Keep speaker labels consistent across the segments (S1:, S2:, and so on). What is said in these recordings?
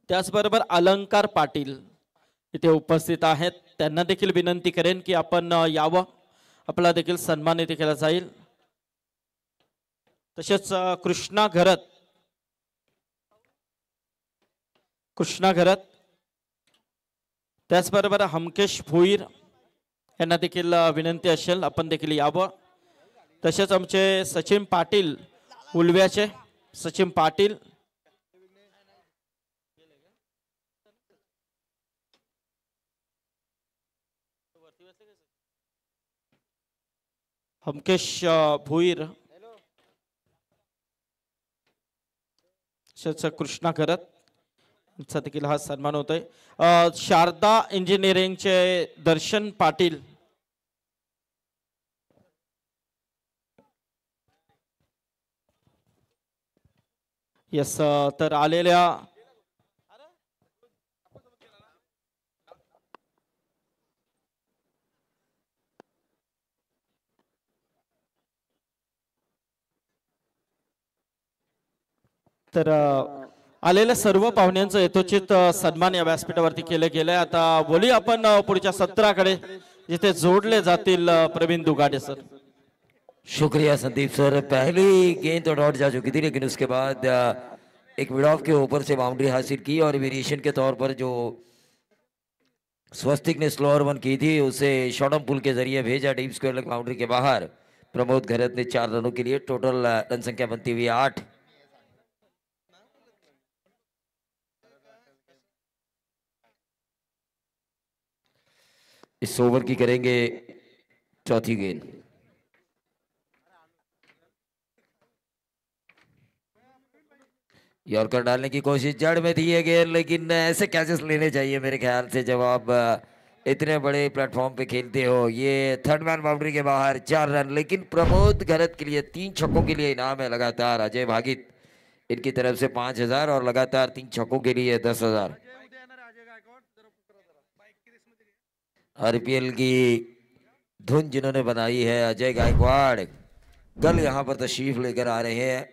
S1: त्याचबरोबर अलंकार पाटील इथे उपस्थित आहेत, त्यांना देखील विनंती करेन की आपण यावं, आपला देखील सन्मान इथे केला जाईल। तसेच कृष्णा घरत, त्याचबरोबर हमकेश भोईर यांना देखील विनंती असेल आपण देखील यावं। तसेच आमचे सचिन पाटील उलव्याचे सचिन पाटील, हमकेश भोईर, कृष्णा घरत यांचा देखील हा सन्मान होतोय। शारदा इंजिनिअरिंगचे दर्शन पाटील, यस तर आलेल्या आलेल्या सर्व पाहुण्यांचं यथोचित सन्मान या व्यासपीठावरती केले गेले। आता बोली आपण पुढच्या सत्राकडे जिथे जोड़ले जातील प्रवीण दुगाडे सर।
S2: शुक्रिया संदीप सर। पहली गेंद तो डॉट जा चुकी थी, लेकिन उसके बाद एक मिड ऑफ के ऊपर से बाउंड्री हासिल की और वेरिएशन के तौर पर जो स्वस्तिक ने स्लोअर वन की थी उसे शॉर्टम पुल के जरिए भेजा डीप स्क्वायर लेग बाउंड्री के बाहर। प्रमोद घरत ने 4 रनों के लिए टोटल रन संख्या बनती हुई 8। इस ओवर की करेंगे चौथी गेंद। यॉर्कर डालने की कोशिश जड़ में थी ये गेंद, लेकिन ऐसे कैचेस लेने चाहिए मेरे ख्याल से जब आप इतने बड़े प्लेटफॉर्म पे खेलते हो। ये थर्ड मैन बाउंड्री के बाहर 4 रन, लेकिन प्रमोद घरत के लिए 3 छक्कों के लिए इनाम है लगातार। अजय भागित इनकी तरफ से 5000 और लगातार 3 छक्कों के लिए 10,000। आरपीएल की धुन जिन्होंने बनाई है अजय गायकवाड़ कल यहाँ पर तशरीफ लेकर आ रहे हैं।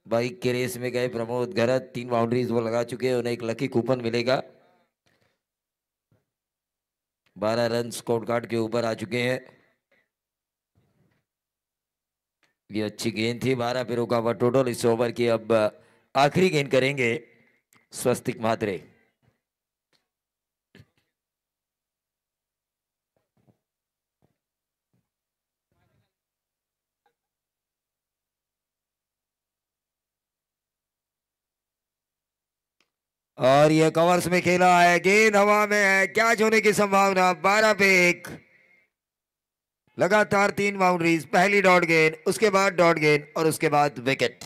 S2: बाइक के रेस में गए प्रमोद घरत 3 बाउंड्रीज वो लगा चुके हैं, उन्हें एक लकी कूपन मिलेगा। 12 रन स्कोर कार्ड के ऊपर आ चुके हैं। ये अच्छी गेंद थी, 12 पे रोका हुआ टोटल इस ओवर की। अब आखिरी गेंद करेंगे स्वस्तिक म्हात्रे। और ये कवर्स में खेला है, गेंद हवा में है, कैच होने की संभावना। 12 पे 1, लगातार 3 बाउंड्रीज। पहली डॉट गेंद, उसके बाद डॉट गेंद और उसके बाद विकेट।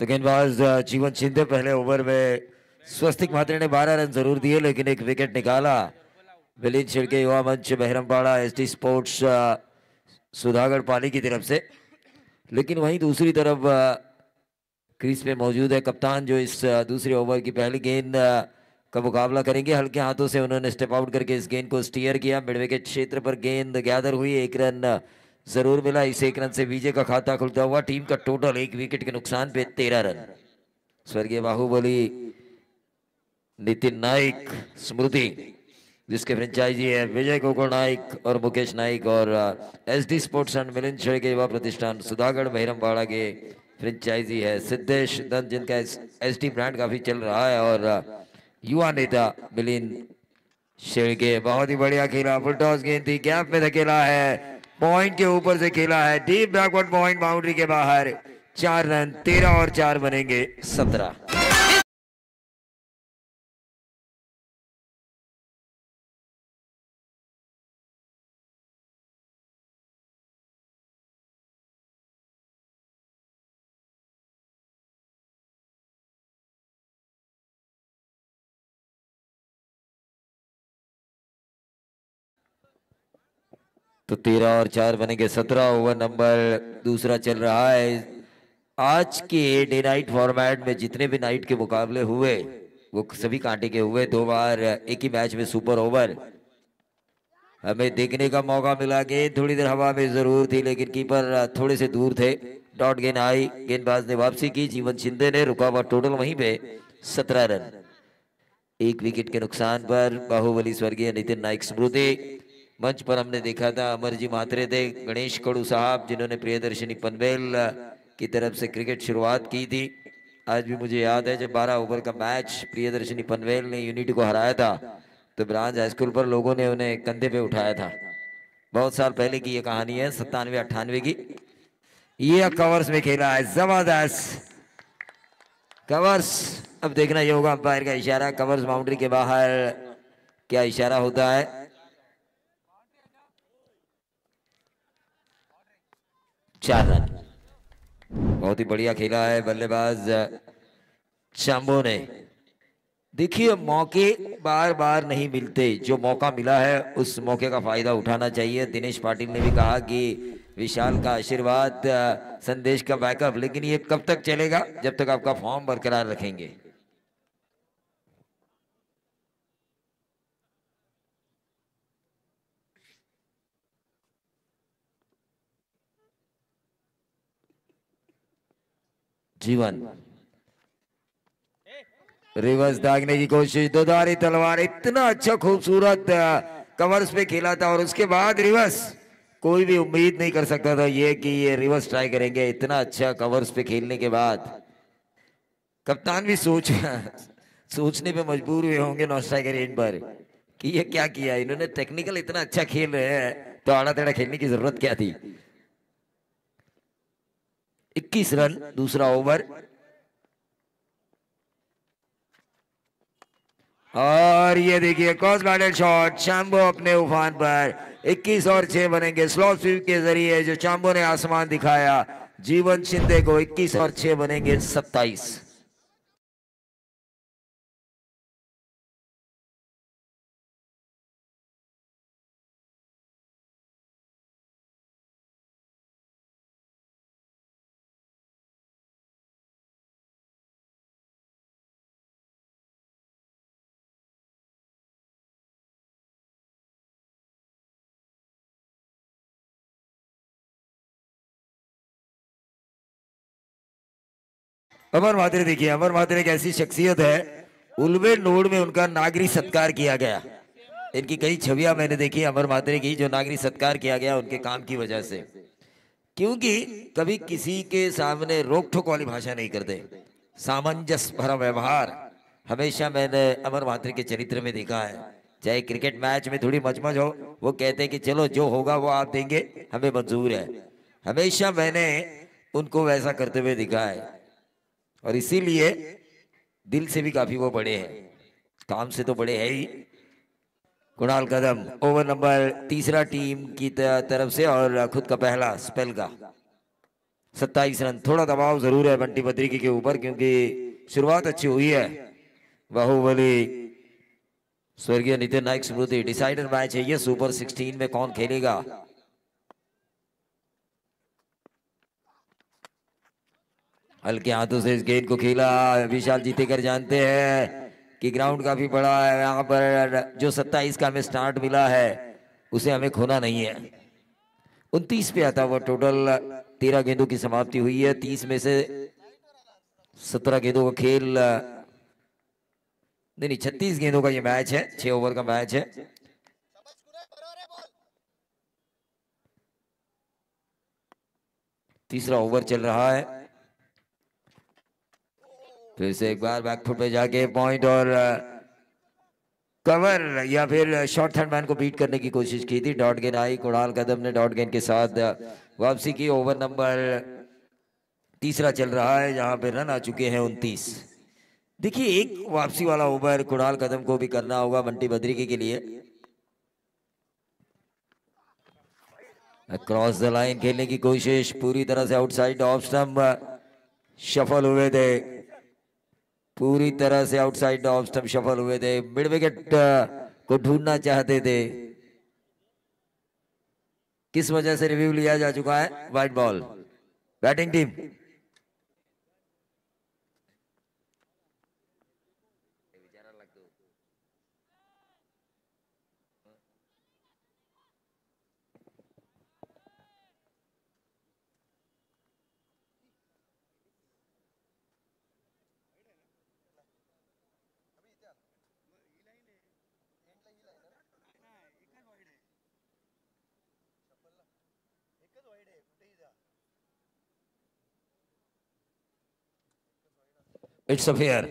S2: तो गेंदबाज जीवन शिंदे पहले ओवर में स्वस्तिक म्हात्रे ने 12 रन जरूर दिए, लेकिन एक विकेट निकाला। विलीन छिड़के युवा मंच बहरमपाड़ा एसटी स्पोर्ट्स सुधागढ़ पाली की तरफ से। लेकिन वहीं दूसरी तरफ क्रीज पे मौजूद है कप्तान, जो इस दूसरे ओवर की पहली गेंद का मुकाबला करेंगे। हल्के हाथों से उन्होंने स्टेप आउट करके इस गेंद को स्टीयर किया। मिड विकेट क्षेत्र पर गेंद गैदर हुई, 1 रन जरूर मिला। इस 1 रन से विजय का खाता खुलता हुआ। टीम का टोटल 1 विकेट के नुकसान पे 13 रन। स्वर्गीय बाहुबली नितिन नाइक स्मृति जिसके फ्रेंचाइजी है विजय गोकुल नाइक और मुकेश नाइक, और SD sports and Milind Shelke युवा प्रतिष्ठान सुधागढ़ बहिरमवाड़ा के फ्रेंचाइजी है सिद्धेश दत्त, जिनका SD ब्रांड काफी चल रहा है, और युवा नेता मिलिंद शेळके। बहुत ही बढ़िया खेला, फुल टॉस गेंद थी, गैप में धकेला है, पॉइंट के ऊपर से खेला है, डीप बैकवर्ड पॉइंट, बाउंड्री के बाहर। 4 रन, 13 और 4 बनेंगे 17। तो 13 और 4 बनेंगे 17। ओवर नंबर दूसरा चल रहा है। आज के डे नाइट फॉर्मेट में जितने भी नाइट के मुकाबले हुए वो सभी कांटे के हुए। 2 बार एक ही मैच में सुपर ओवर हमें देखने का मौका मिला। गेंद थोड़ी देर हवा में जरूर थी, लेकिन कीपर थोड़े से दूर थे। डॉट गेंद आई, गेंदबाज ने वापसी की, जीवन शिंदे ने रुका हुआ टोटल वहीं पे 17 रन। 1 विकेट के नुकसान पर बाहुबली स्वर्गीय नितिन नाइक स्मृति। मंच पर हमने देखा था अमरजी मात्रे थे, गणेश कड़ू साहब, जिन्होंने प्रियदर्शनी पनवेल की तरफ से क्रिकेट शुरुआत की थी। आज भी मुझे याद है जब 12 ओवर का मैच प्रियदर्शनी पनवेल ने यूनिटी को हराया था, तो ब्रांच हाई स्कूल पर लोगों ने उन्हें कंधे पे उठाया था। बहुत साल पहले की ये कहानी है, 97-98 की। ये कवर्स में खेला है, जबरदस्त कवर्स। अब देखना ये होगा अंपायर का इशारा, कवर्स बाउंड्री के बाहर क्या इशारा होता है। 4 रन, बहुत ही बढ़िया खेला है बल्लेबाज चांबो ने। देखिए मौके बार बार नहीं मिलते, जो मौका मिला है उस मौके का फायदा उठाना चाहिए। दिनेश पाटिल ने भी कहा कि विशाल का आशीर्वाद, संदेश का बैकअप, लेकिन ये कब तक चलेगा? जब तक आपका फॉर्म बरकरार रखेंगे। जीवन रिवर्स दागने की कोशिश, दोधारी तलवार, इतना अच्छा खूबसूरत कवर्स पे खेला था, और उसके बाद रिवर्स। कोई भी उम्मीद नहीं कर सकता था ये कि ये रिवर्स ट्राई करेंगे। इतना अच्छा कवर्स पे खेलने के बाद कप्तान भी सोचने पे मजबूर हुए होंगे नॉन स्ट्राइकर एंड पर कि ये क्या किया इन्होंने। टेक्निकल इतना अच्छा खेल रहे हैं तो आड़ा टेढ़ा खेलने की जरूरत क्या थी। 21 रन दूसरा ओवर, और ये देखिए क्रॉस गार्डेड शॉट, चांबो अपने उफान पर। 21 और 6 बनेंगे स्लॉट स्वीप के जरिए जो चांबो ने आसमान दिखाया जीवन शिंदे को। 21 और 6 बनेंगे 27। अमर मात्रे देखिए, अमर मात्रे एक ऐसी शख्सियत है, उल्वे नोड में उनका नागरी सत्कार किया गया। इनकी कई छवियां मैंने देखी अमर मात्रे की, जो नागरी सत्कार किया गया उनके काम की वजह से। क्योंकि कभी किसी के सामने रोक ठोक वाली भाषा नहीं करते, सामंजस्य भरा व्यवहार हमेशा मैंने अमर मात्रे के चरित्र में देखा है। चाहे क्रिकेट मैच में थोड़ी मचमच हो, वो कहते हैं कि चलो जो होगा वो आप देंगे, हमें मंजूर है। हमेशा मैंने उनको वैसा करते हुए दिखा है, और इसीलिए दिल से भी काफी वो बड़े हैं, काम से तो बड़े हैं ही। कुणाल कदम ओवर नंबर तीसरा टीम की तरफ से, और खुद का पहला स्पेल का 27 रन। थोड़ा दबाव जरूर है बंटी बद्रिकी के ऊपर, क्योंकि शुरुआत अच्छी हुई है। बाहुबली स्वर्गीय नितिन नाइक स्मृति डिसाइडर मैच है ये, सुपर 16 में कौन खेलेगा। हल्के हाथों से इस गेंद को खेला विशाल जीतेकर। जानते हैं कि ग्राउंड काफी बड़ा है, यहाँ पर जो 27 का हमें स्टार्ट मिला है उसे हमें खोना नहीं है। 29 पे आता हुआ टोटल 13 गेंदों की समाप्ति हुई है। 30 में से 17 गेंदों का खेल, नहीं 36 गेंदों का ये मैच है, 6 ओवर का मैच है। तीसरा ओवर चल रहा है। फिर से एक बार बैकफुट पे जाके पॉइंट और कवर या फिर शॉर्ट थर्ड मैन को बीट करने की कोशिश की थी। डॉट गेंद आई, कुणाल कदम ने डॉट गेंद के साथ वापसी की। ओवर नंबर तीसरा चल रहा है जहां पे रन आ चुके हैं 29। देखिए एक वापसी वाला ओवर कुणाल कदम को भी करना होगा बंटी बद्रिकी के लिए। क्रॉस द लाइन खेलने की कोशिश, पूरी तरह से आउटसाइड ऑफ स्टंप सफल हुए थे। पूरी तरह से आउटसाइड ऑफ स्टंप सफल हुए थे। मिड विकेट को ढूंढना चाहते थे, किस वजह से रिव्यू लिया जा चुका है। Wide ball. Batting team it's a fair.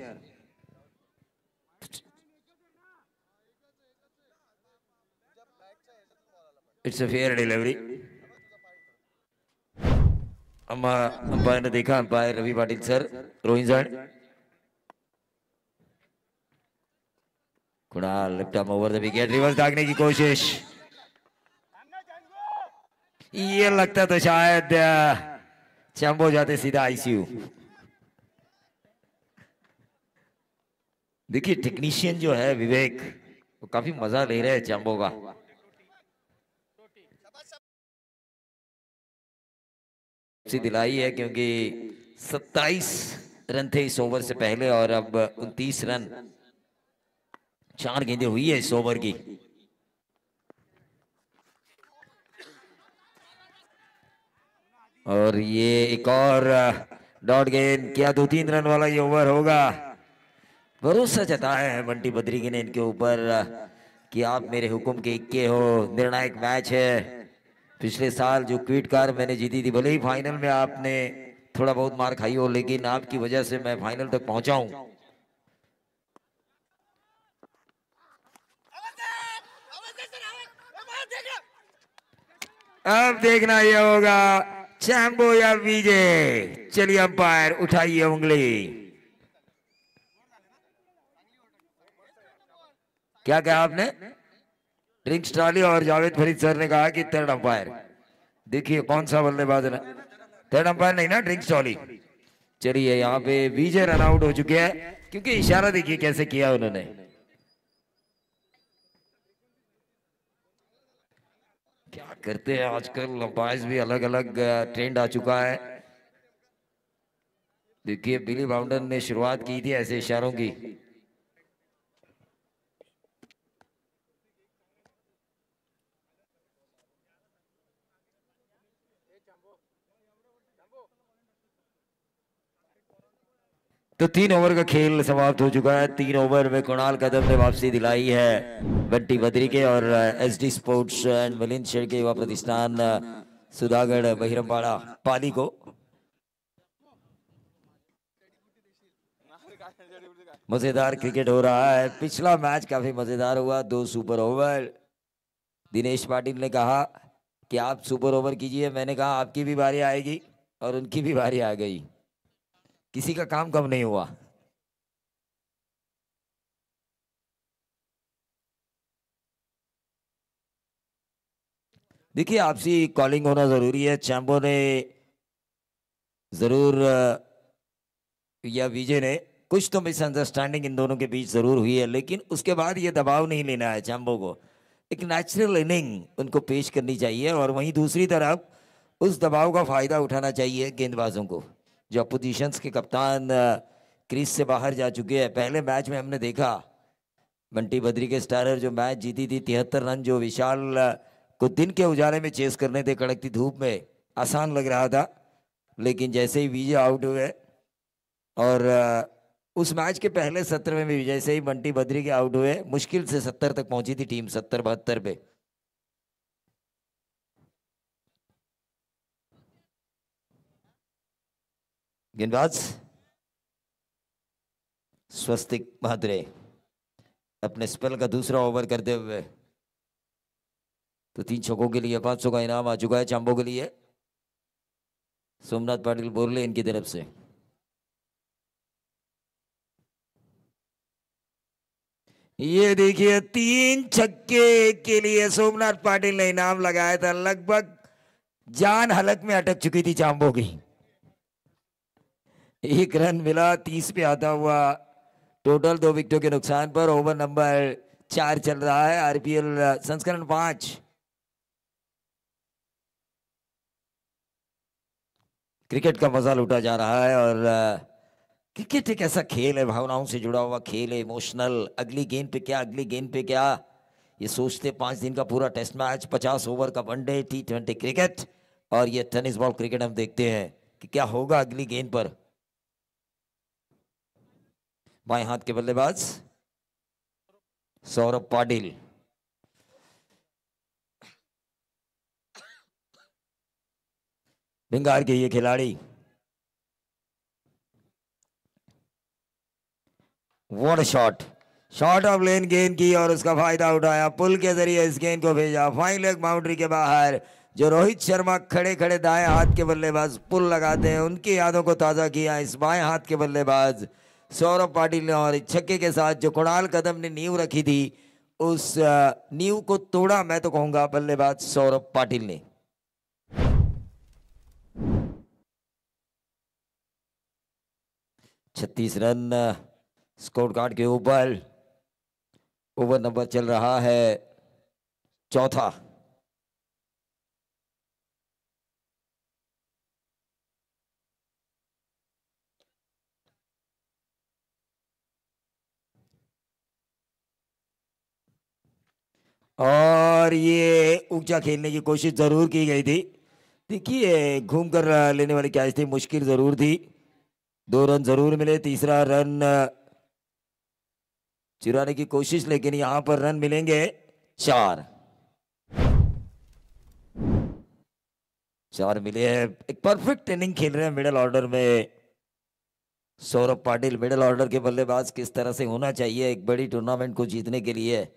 S2: It's a fair delivery. Umpire ने देखा, umpire Ravi Patil sir, Rohit sir. Kunal lift up over the wicket, reverse दागने की कोशिश। ये लगता तो शायद चैम्बो जाते सीधा आईसीयू। देखिए टेक्नीशियन जो है विवेक, वो काफी मजा ले रहे हैं चैम्बो का। दिलाई है क्योंकि 27 रन थे इस ओवर से पहले और अब 29 रन। 4 गेंदें हुई है इस ओवर की। और ये एक और डॉट गेंद। क्या 2-3 रन वाला ये ओवर होगा? भरोसा जताया है बंटी बद्रिकी ने इनके ऊपर कि आप मेरे हुक्म के इक्के हो। निर्णायक मैच है। पिछले साल जो क्विट कार मैंने जीती थी, भले ही फाइनल में आपने थोड़ा बहुत मार खाई हो, लेकिन आपकी वजह से मैं फाइनल तक पहुंचा हूं। अब देखना यह होगा चैम्बो या विजय। चलिए अंपायर उठाइए उंगली। क्या कहा आपने? ड्रिंक्स ट्रॉली और जावेद फरीद सर ने कहा कि थर्ड अंपायर। देखिए कौन सा बल्लेबाज है। थर्ड अंपायर नहीं ना, ड्रिंक्स ट्रॉली। चलिए यहाँ पे विजय रन आउट हो चुके हैं, क्योंकि इशारा देखिए कैसे किया उन्होंने। क्या करते हैं आजकल अंपायर्स भी, अलग अलग ट्रेंड आ चुका है। देखिए बिली बाउंडर ने शुरुआत की थी ऐसे इशारों की। तो 3 ओवर का खेल समाप्त हो चुका है। 3 ओवर में कुणाल कदम ने वापसी दिलाई है बंटी बद्रिकी और SD sports and Milind Shedke युवा प्रतिष्ठान सुधागढ़ बहिरमपाड़ा पाली को। मजेदार क्रिकेट हो रहा है। पिछला मैच काफी मजेदार हुआ, 2 सुपर ओवर। दिनेश पाटिल ने कहा कि आप सुपर ओवर कीजिए, मैंने कहा आपकी भी बारी आएगी, और उनकी भी बारी आ गई। किसी का काम कम नहीं हुआ। देखिए आपसी कॉलिंग होना जरूरी है। चैम्बो ने जरूर या विजय ने कुछ तो मिसअंडरस्टैंडिंग इन दोनों के बीच जरूर हुई है, लेकिन उसके बाद ये दबाव नहीं लेना है चैम्बो को। एक नेचुरल इनिंग उनको पेश करनी चाहिए, और वहीं दूसरी तरफ उस दबाव का फायदा उठाना चाहिए गेंदबाजों को। जो अपोजिशंस के कप्तान क्रीज से बाहर जा चुके हैं। पहले मैच में हमने देखा बंटी बद्री के स्टारर जो मैच जीती थी, 73 रन जो विशाल को दिन के उजाले में चेस करने थे, कड़कती धूप में, आसान लग रहा था। लेकिन जैसे ही विजय आउट हुए, और उस मैच के पहले सत्र में भी जैसे ही बंटी बद्री के आउट हुए, मुश्किल से 70 तक पहुंची थी टीम, 70-72 पे। गेंदबाज स्वस्तिक महात्रे अपने स्पेल का दूसरा ओवर करते हुए, तो 3 छक्कों के लिए 500 का इनाम आ चुका है चांबो के लिए। सोमनाथ पाटिल बोरले इनकी तरफ से। ये देखिए 3 छक्के के लिए सोमनाथ पाटिल ने इनाम लगाया था। लगभग जान हलक में अटक चुकी थी चांबो की। 1 रन मिला 30 पे आता हुआ। टोटल 2 विकेटों के नुकसान पर ओवर नंबर 4 चल रहा है। आरपीएल संस्करण 5। क्रिकेट का मजा लूटा जा रहा है और क्रिकेट एक ऐसा खेल है, भावनाओं से जुड़ा हुआ खेल है, इमोशनल। अगली गेंद पे क्या, अगली गेंद पे क्या, ये सोचते 5 दिन का पूरा टेस्ट मैच, 50 ओवर का वनडे T20 क्रिकेट और ये टेनिस बॉल क्रिकेट हम देखते हैं कि क्या होगा अगली गेंद पर। बाएं हाथ के बल्लेबाज सौरभ पाटिल। भिंगार के ये खिलाड़ी, व्हाट शॉट, शॉट ऑफ लेन गेंद की और उसका फायदा उठाया। पुल के जरिए इस गेंद को भेजा फाइन लेग बाउंड्री के बाहर। जो रोहित शर्मा खड़े खड़े दाएं हाथ के बल्लेबाज पुल लगाते हैं, उनकी यादों को ताजा किया इस बाएं हाथ के बल्लेबाज सौरभ पाटिल ने। और छक्के के साथ जो कुणाल कदम ने नींव रखी थी, उस नींव को तोड़ा मैं तो कहूंगा बल्लेबाज सौरभ पाटिल ने। छत्तीस रन स्कोर कार्ड के ऊपर। ओवर नंबर चल रहा है 4था। और ये ऊंचा खेलने की कोशिश जरूर की गई थी। देखिए घूम कर लेने वाली कैच थी, मुश्किल जरूर थी। 2 रन जरूर मिले, तीसरा रन चुराने की कोशिश, लेकिन यहां पर रन मिलेंगे 4 मिले हैं। एक परफेक्ट इनिंग खेल रहे हैं मिडिल ऑर्डर में सौरभ पाटिल। मिडिल ऑर्डर के बल्लेबाज किस तरह से होना चाहिए एक बड़ी टूर्नामेंट को जीतने के लिए।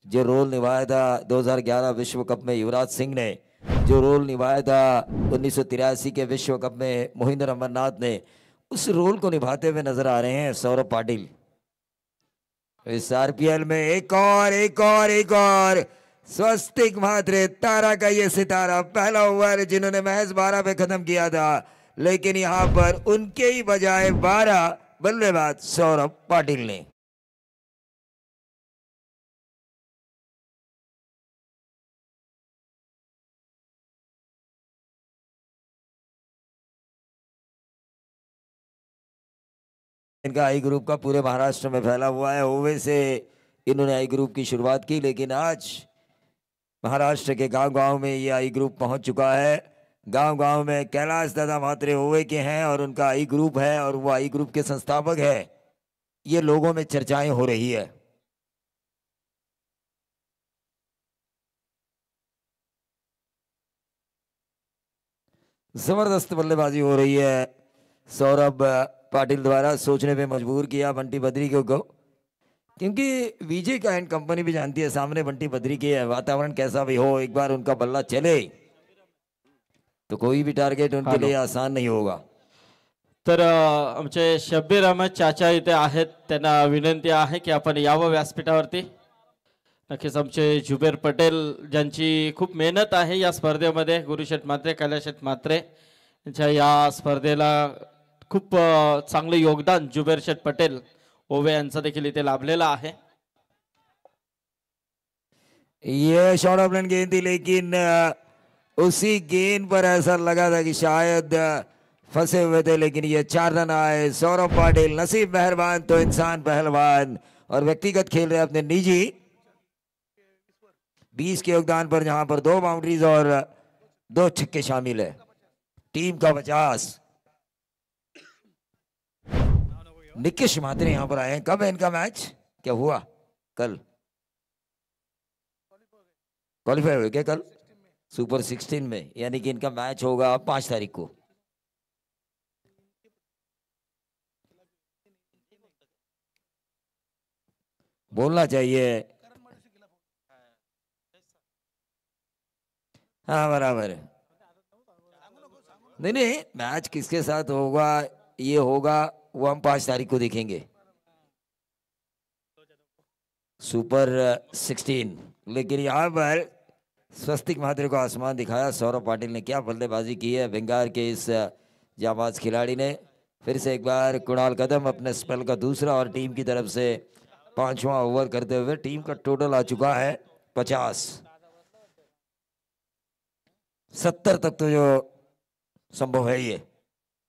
S2: जो रोल निभाया था 2011 विश्व कप में युवराज सिंह ने, जो रोल निभाया था 1983 के विश्व कप में मोहिंदर अमरनाथ ने, उस रोल को निभाते हुए नजर आ रहे हैं सौरभ पाटिल। इस आरपीएल में एक और स्वस्तिक महात्रे, तारा का ये सितारा, पहला ओवर जिन्होंने महज 12 पे खत्म किया था, लेकिन यहां पर उनके ही बजाय 12 बल्लेबाज सौरभ पाटिल ने। इनका आई ग्रुप का पूरे महाराष्ट्र में फैला हुआ है। ओवे से इन्होंने आई ग्रुप की शुरुआत की, लेकिन आज महाराष्ट्र के गांव-गांव में ये आई ग्रुप पहुंच चुका है। गांव-गांव में कैलाश दादा म्हात्रे ओवे के हैं और उनका आई ग्रुप है और वो आई ग्रुप के संस्थापक है। ये लोगों में चर्चाएं हो रही है। जबरदस्त बल्लेबाजी हो रही है। सौरभ पाटिल द्वारा सोचने पे मजबूर किया बंटी बद्री को, क्योंकि विजय का एंड कंपनी भी जानती है सामने बंटी बद्री के वातावरण कैसा भी हो, एक बार उनका बल्ला चले तो कोई भी टार्गेट उनके लिए आसान नहीं होगा।
S1: तर आमचे शब्बीर अहमद चाचा इथे आहेत, त्यांना विनंती आहे की आपण यावं व्यासपीठावरती। नक्कीच आमचे जुबेर पटेल ज्यांची खूप मेहनत आहे या स्पर्धेमध्ये, गुरुशेठ म्हात्रे, कैलाशेठ म्हात्रे यांच्या या स्पर्धेला खूप चांगले योगदान जुबेर शेठ पटेल ओवे यांचा देखील इथे लाभलेला आहे।
S2: ये शॉर्ट ऑफ लेन गेंद थी, लेकिन उसी गेंद पर ऐसा लगा था कि शायद फंसे हुए थे, लेकिन ये 4 रन आए। सौरभ पाटिल नसीब मेहरबान तो इंसान पहलवान, और व्यक्तिगत खेल रहे अपने निजी 20 के योगदान पर, जहां पर 2 बाउंड्रीज और 2 छक्के शामिल है। टीम का 50। निकेश म्हात्रे यहां पर आए हैं। कब है इनका मैच, क्या हुआ कल? क्वालिफाई हुए क्या कल सुपर 16 में? यानी कि इनका मैच होगा 5 तारीख को। बोलना चाहिए। हाँ बराबर है। नहीं नहीं, मैच किसके साथ होगा ये होगा वो हम 5 तारीख को देखेंगे, सुपर 16। लेकिन यहाँ पर स्वस्तिक महात्रे को आसमान दिखाया। सौरभ पाटिल ने क्या बल्लेबाजी की है भिंगार के इस जाबाज खिलाड़ी ने। फिर से एक बार कुणाल कदम अपने स्पेल का दूसरा और टीम की तरफ से 5वां ओवर करते हुए टीम का टोटल आ चुका है 50। 70 तक तो जो संभव है ये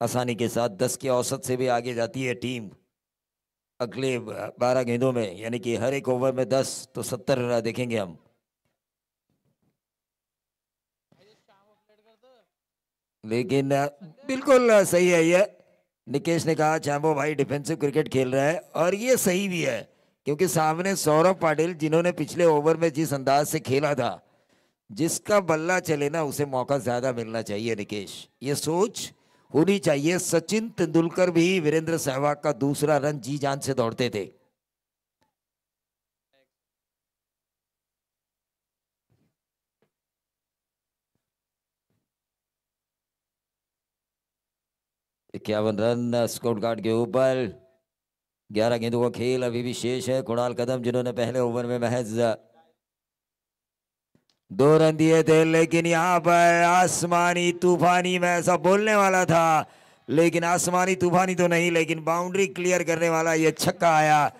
S2: आसानी के साथ 10 के औसत से भी आगे जाती है टीम अगले 12 गेंदों में, यानी कि हर एक ओवर में 10 तो 70 देखेंगे हम। लेकिन बिल्कुल सही है ये। निकेश ने कहा चैम्बो भाई डिफेंसिव क्रिकेट खेल रहा है और ये सही भी है, क्योंकि सामने सौरभ पाटिल जिन्होंने पिछले ओवर में जिस अंदाज से खेला था, जिसका बल्ला चले ना उसे मौका ज्यादा मिलना चाहिए। निकेश, ये सोच होनी चाहिए। सचिन तेंदुलकर भी वीरेंद्र सहवाग का दूसरा रन जी जान से दौड़ते थे। इक्यावन रन स्कोर कार्ड के ऊपर। 11 गेंदों का खेल अभी भी शेष है। कुणाल कदम जिन्होंने पहले ओवर में महज 2 रन दिए थे, लेकिन यहाँ पर आसमानी तूफानी, मैं ऐसा बोलने वाला था लेकिन आसमानी तूफानी तो नहीं, लेकिन बाउंड्री क्लियर करने वाला ये छक्का आया,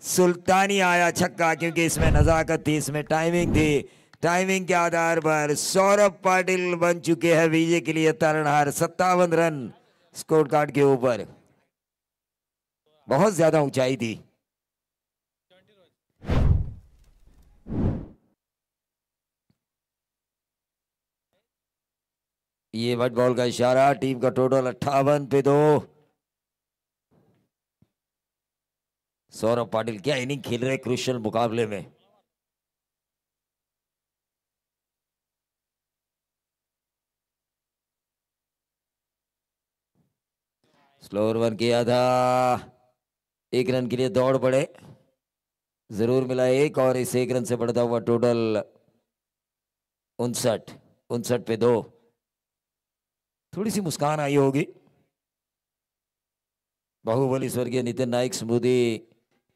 S2: सुल्तानी आया छक्का, क्योंकि इसमें नजाकत थी, इसमें टाइमिंग थी। टाइमिंग के आधार पर सौरभ पाटिल बन चुके हैं विजय के लिए तारणहार। 57 रन स्कोर कार्ड के ऊपर, बहुत ज्यादा ऊंचाई थी। ये व्हाइट बॉल का इशारा। टीम का टोटल 58 पे 2। सौरभ पाटिल क्या इनिंग खेल रहे क्रुशियल मुकाबले में। स्लोअर वन किया था, 1 रन के लिए दौड़ पड़े, जरूर मिला 1 और इस 1 रन से बढ़ता हुआ टोटल 59 पे 2। थोड़ी सी मुस्कान आई होगी बाहुबली स्वर्गीय नितिन नाइक स्मृति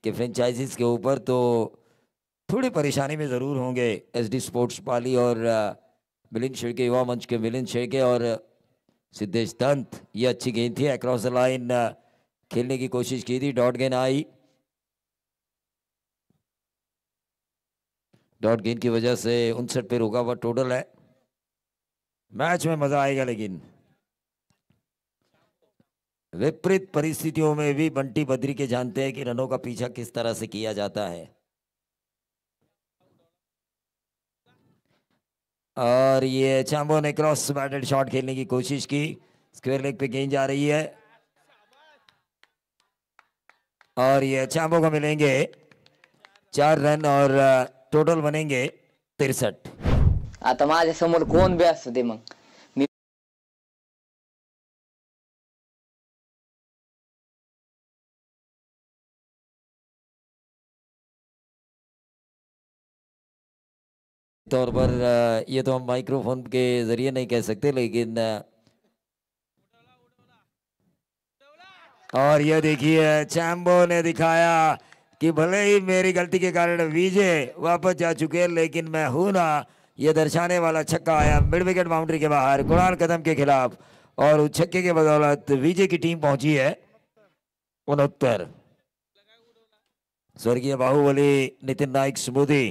S2: के फ्रेंचाइजीज के ऊपर, तो थोड़ी परेशानी में जरूर होंगे एसडी स्पोर्ट्स पाली और मिलिंद शेड़के युवा मंच के मिलिंद शेड़के और सिद्धेश दंत। ये अच्छी गेंद थी, अक्रॉस द लाइन खेलने की कोशिश की थी, डॉट गेंद आई। डॉट गेंद की वजह से 59 पे रुका हुआ टोटल है। मैच में मजा आएगा, लेकिन विपरीत परिस्थितियों में भी बंटी बद्री के जानते हैं कि रनों का पीछा किस तरह से किया जाता है। और ये चैम्बो ने क्रॉस बैटेड शॉट खेलने की कोशिश की, स्क्वायर लेग पे गेंद जा रही है और ये चैम्बो को मिलेंगे 4 रन और टोटल बनेंगे 63।
S3: आता माझ्या समोर कोण बी असू दे मग मी
S2: तौर पर ये तो हम माइक्रोफोन के जरिए नहीं कह सकते, लेकिन और ये देखिए चैम्बो ने दिखाया कि भले ही मेरी गलती के कारण विजय वापस जा चुके हैं, लेकिन मैं हूं ना, ये दर्शाने वाला छक्का आया मिड विकेट बाउंड्री के बाहर कुणाल कदम के खिलाफ, और उस छक्के के बदौलत विजय की टीम पहुंची है 69। स्वर्गीय बाहुबली नितिन नाइक स्मृति,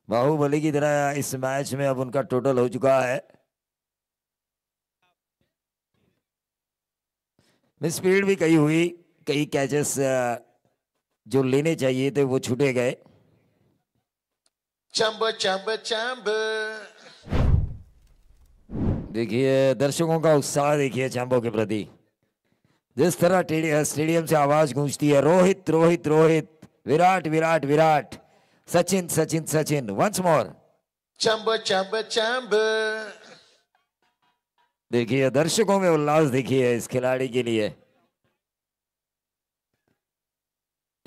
S2: बाहुबली की तरह इस मैच में अब उनका टोटल हो चुका है। मिस स्पीड भी कई हुई, कई कैचेस जो लेने चाहिए थे वो छूटे गए।
S4: चंब चंब चंब।
S2: देखिए दर्शकों का उत्साह देखिए चैम्बो के प्रति, जिस तरह स्टेडियम से आवाज गूंजती है, रोहित रोहित रोहित, विराट विराट विराट, सचिन सचिन सचिन, वंस मोर
S4: चंब चंब चंब।
S2: देखिए दर्शकों में उल्लास देखिए इस खिलाड़ी के लिए।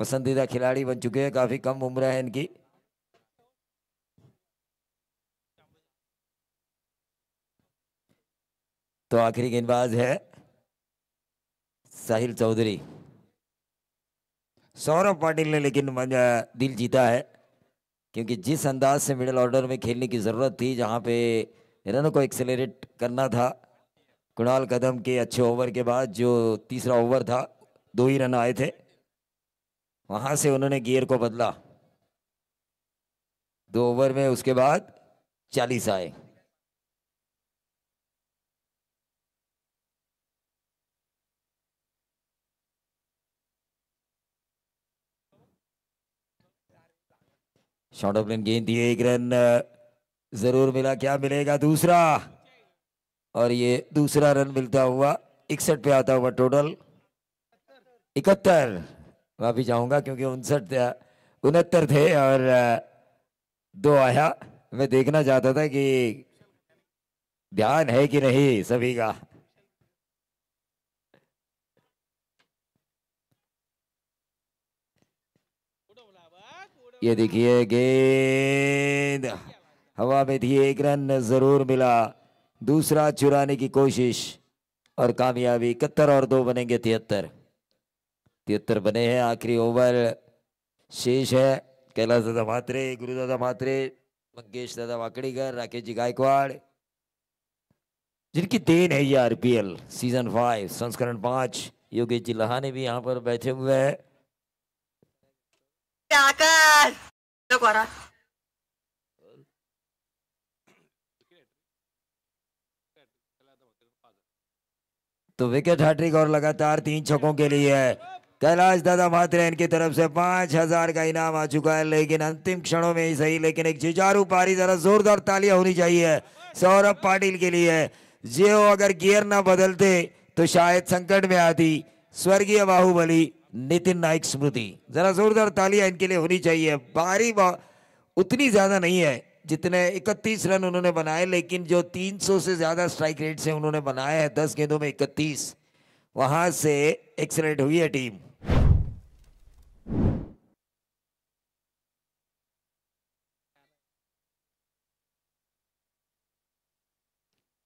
S2: पसंदीदा खिलाड़ी बन चुके हैं, काफी कम उम्र है इनकी। तो आखिरी गेंदबाज है साहिल चौधरी। सौरभ पाटिल ने लेकिन दिल जीता है, क्योंकि जिस अंदाज से मिडिल ऑर्डर में खेलने की जरूरत थी, जहां पे रनों को एक्सेलरेट करना था, कुणाल कदम के अच्छे ओवर के बाद जो तीसरा ओवर था, 2 ही रन आए थे, वहां से उन्होंने गियर को बदला। 2 ओवर में उसके बाद 40 आए। शॉर्ट ऑफ लेन गेंद दिए, 1 रन जरूर मिला। क्या मिलेगा दूसरा? और ये दूसरा रन मिलता हुआ 61 पे आता हुआ टोटल 71। माफी चाहूंगा क्योंकि 69 थे और 2 आया। मैं देखना चाहता था कि ध्यान है कि नहीं सभी का। ये देखिए गेंद हवा में थी, 1 रन जरूर मिला। दूसरा चुराने की कोशिश और कामयाबी। 71 और 2 बनेंगे 73। 73 बने हैं। आखिरी ओवर शेष है। कैलाश दादा म्हात्रे, गुरुदादा म्हात्रे, मंगेश दादा वाकड़ीकर, राकेश जी गायकवाड़, जिनकी देन है ये आरपीएल सीजन 5 संस्करण 5। योगेश जी लहाने भी यहाँ पर बैठे हुए हैं। तो विकेट हैट्रिक और लगातार 3 छक्कों के लिए है। कैलाश दादा म्हात्रे, इनकी तरफ से 5000 का इनाम आ चुका है, लेकिन अंतिम क्षणों में ही सही, लेकिन एक जुझारू पारी, जरा जोरदार तालियां होनी चाहिए सौरभ पाटिल के लिए। जो अगर गियर ना बदलते तो शायद संकट में आती स्वर्गीय बाहुबली नितिन नाइक स्मृति। जरा जोरदार तालियां इनके लिए होनी चाहिए। पारी उतनी ज्यादा नहीं है जितने 31 रन उन्होंने बनाए, लेकिन जो 300 से ज्यादा स्ट्राइक रेट से उन्होंने बनाए हैं, 10 गेंदों में 31, वहां से एक्सेलेंट हुई है टीम।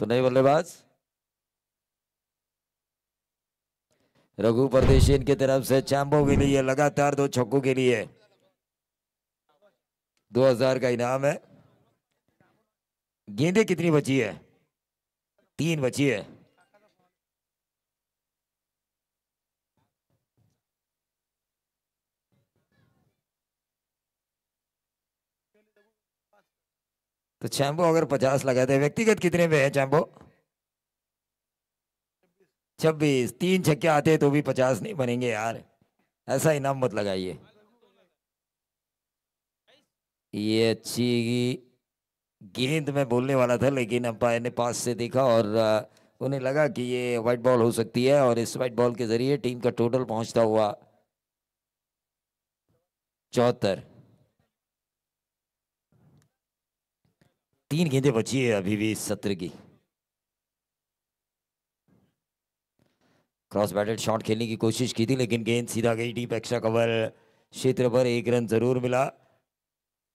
S2: तो नए बल्लेबाज रघु परदेशी की तरफ से चैंबो के लिए लगातार 2 छक्कों के लिए 2000 का इनाम है। गेंदें कितनी बची है? 3 बची है। तो चैंबो अगर 50 लगाते, व्यक्तिगत कितने में है चैंबो? 26। 3 छक्के आते तो भी 50 नहीं बनेंगे यार, ऐसा इनाम मत लगाइए। ये अच्छी गेंद मैं बोलने वाला था, लेकिन अंपायर ने पास से देखा और उन्हें लगा कि ये व्हाइट बॉल हो सकती है, और इस व्हाइट बॉल के जरिए टीम का टोटल पहुंचता हुआ 74। 3 गेंदें बची है अभी भी इस सत्र की। क्रॉस बैटेड शॉट खेलने की कोशिश की थी, लेकिन गेंद सीधा गई डीप एक्स्ट्रा कवर क्षेत्र पर। 1 रन जरूर मिला।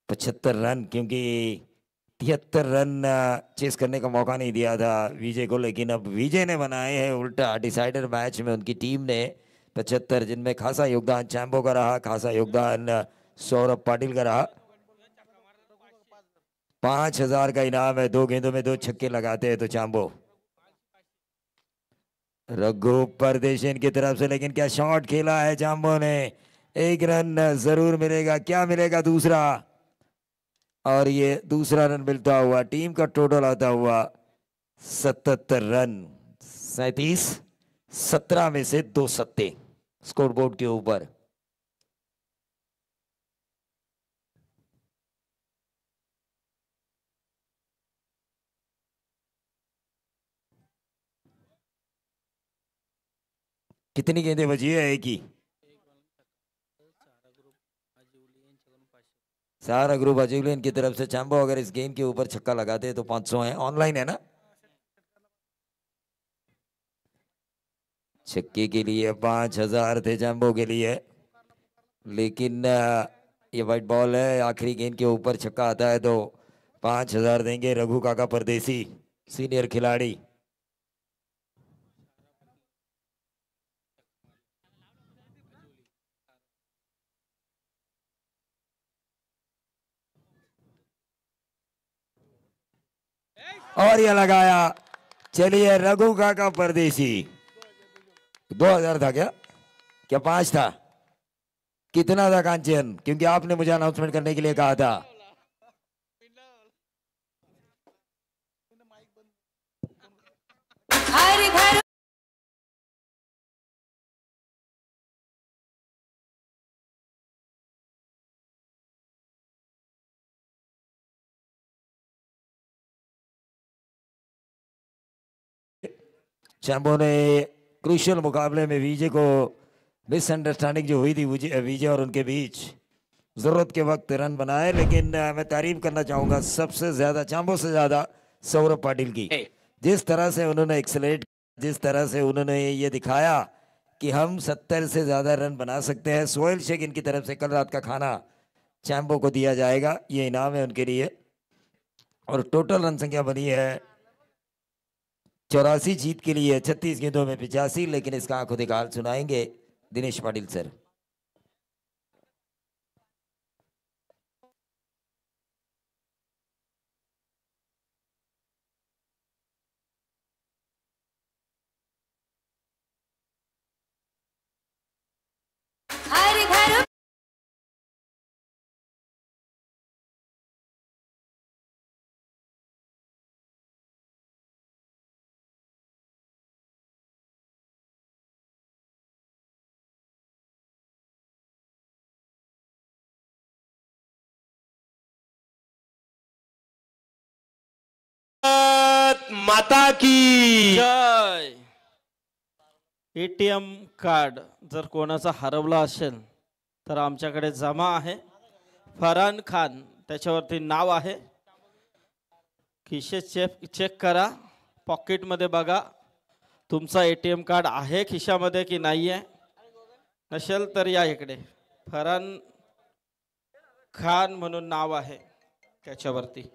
S2: 75 रन, क्योंकि 73 रन चेस करने का मौका नहीं दिया था विजय को, लेकिन अब विजय ने बनाए हैं उल्टा। डिसाइडर मैच में उनकी टीम ने 75, जिनमें खासा योगदान चैंबो का रहा, खासा योगदान सौरभ पाटिल का रहा। 5000 का इनाम है। 2 गेंदों में 2 छक्के लगाते हैं तो चैंबो। रघु परदेशन की तरफ से, लेकिन क्या शॉट खेला है चैंबो ने। 1 रन जरूर मिलेगा। क्या मिलेगा दूसरा? और ये दूसरा रन मिलता हुआ टीम का टोटल आता हुआ 77 रन। 37, 17 में से 2 सत्ते स्कोरबोर्ड के ऊपर। कितनी गेंदें बची है? एक ही। सारा ग्रुप अजीवलियन की तरफ से चैंबो अगर इस गेम के ऊपर छक्का लगाते तो 500 है। ऑनलाइन है ना? छक्के के लिए 5000 थे चैंबो के लिए। लेकिन ये वाइट बॉल है, आखिरी गेंद के ऊपर छक्का आता है तो 5,000 देंगे रघु काका परदेसी, सीनियर खिलाड़ी। और ये लगाया, चलिए रघु काका परदेसी। 2,000 था क्या, क्या 5 था, कितना था कांचन, क्योंकि आपने मुझे अनाउंसमेंट करने के लिए कहा था।
S5: हर घर
S2: चैंबो ने क्रूशियल मुकाबले में विजय को मिसअंडरस्टैंडिंग जो हुई थी विजय और उनके बीच, जरूरत के वक्त रन बनाए। लेकिन मैं तारीफ करना चाहूंगा सबसे ज्यादा, चांबो से ज्यादा सौरभ पाटिल की। जिस तरह से उन्होंने एक्सलेट, जिस तरह से उन्होंने ये दिखाया कि हम 70 से ज्यादा रन बना सकते हैं। सोहेल शेख इनकी तरफ से कल रात का खाना चैंबो को दिया जाएगा, ये इनाम है उनके लिए। और टोटल रन संख्या बनी है 84 जीत के लिए, 36 गेंदों में 85। लेकिन इसका आंखों दिखाल सुनाएंगे दिनेश पाटिल सर।
S5: हर घर
S6: माता की
S1: जय. ATM कार्ड जर कोणाचा हरवला असेल तर आमच्याकडे जमा आहे. फरहान खान त्याच्यावरती नाव आहे. खिशे चेक करा, पॉकेटमध्ये बघा तुमचा ATM कार्ड आहे खिशामध्ये की नाही आहे. नसेल तर या इकडे. फरहान खान म्हणून नाव आहे त्याच्यावरती.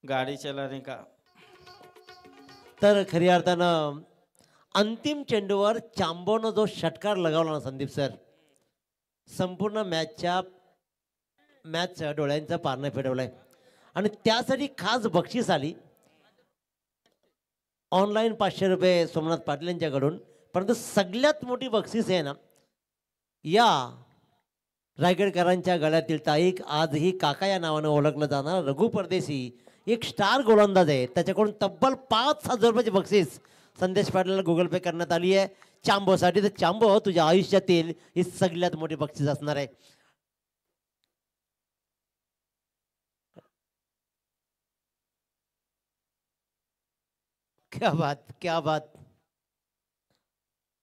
S1: गाडी चलाने का.
S7: तर खऱ्या अर्थानं अंतिम चेंडूवर चांबोनं जो षटकार लगावला ना संदीप सर, संपूर्ण मॅच डोळ्यांचा पारणं फिरवलंय. आणि त्यासाठी खास बक्षीस आली ऑनलाईन 500 रुपये सोमनाथ पाटील यांच्याकडून. परंतु सगळ्यात मोठी बक्षीस आहे ना, या रायगडकरांच्या गळ्यातील टाईक आजही काका या नावानं ओळखलं जाणार रघु परदेशी एक स्टार गोलंदाज आहे. त्याच्याकडून तब्बल 5,000 रुपयाची बक्षीस संदेश पाटलाला गुगल पे करण्यात आली आहे चांबोसाठी. तर चांबो तुझ्या आयुष्यातील ही सगळ्यात मोठी बक्षीस असणार आहे. क्या बात क्या बात.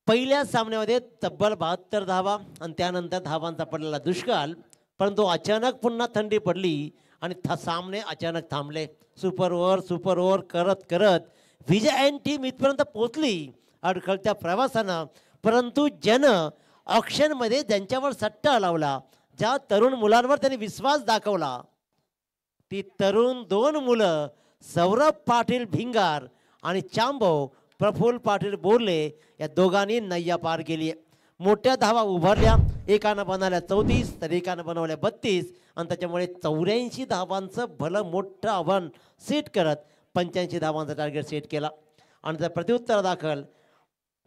S7: पहिल्या सामन्यामध्ये तब्बल 72 धावा आणि त्यानंतर धावांचा पडलेला दुष्काळ. परंतु अचानक पुन्हा थंडी पडली आणि सामने अचानक थांबले. सुपर ओव्हर करत करत विजयन टीम इथपर्यंत पोहोचली अडखळत्या प्रवासानं. परंतु ज्यानं ऑक्शनमध्ये ज्यांच्यावर सट्टा लावला, ज्या तरुण मुलांवर त्यांनी विश्वास दाखवला, ती तरुण 2 मुलं सौरभ पाटील भिंगार आणि चांबो प्रफुल्ल पाटील बोरले या दोघांनी नय्या पार केली. मोठ्या धावा उभारल्या. एकानं बनवल्या 34 तर एकानं बनवल्या 32 आणि त्याच्यामुळे 84 धावांचं भलं मोठं आव्हान सेट करत 85 धावांचा टार्गेट सेट केला. आणि त्या प्रत्युत्तर दाखल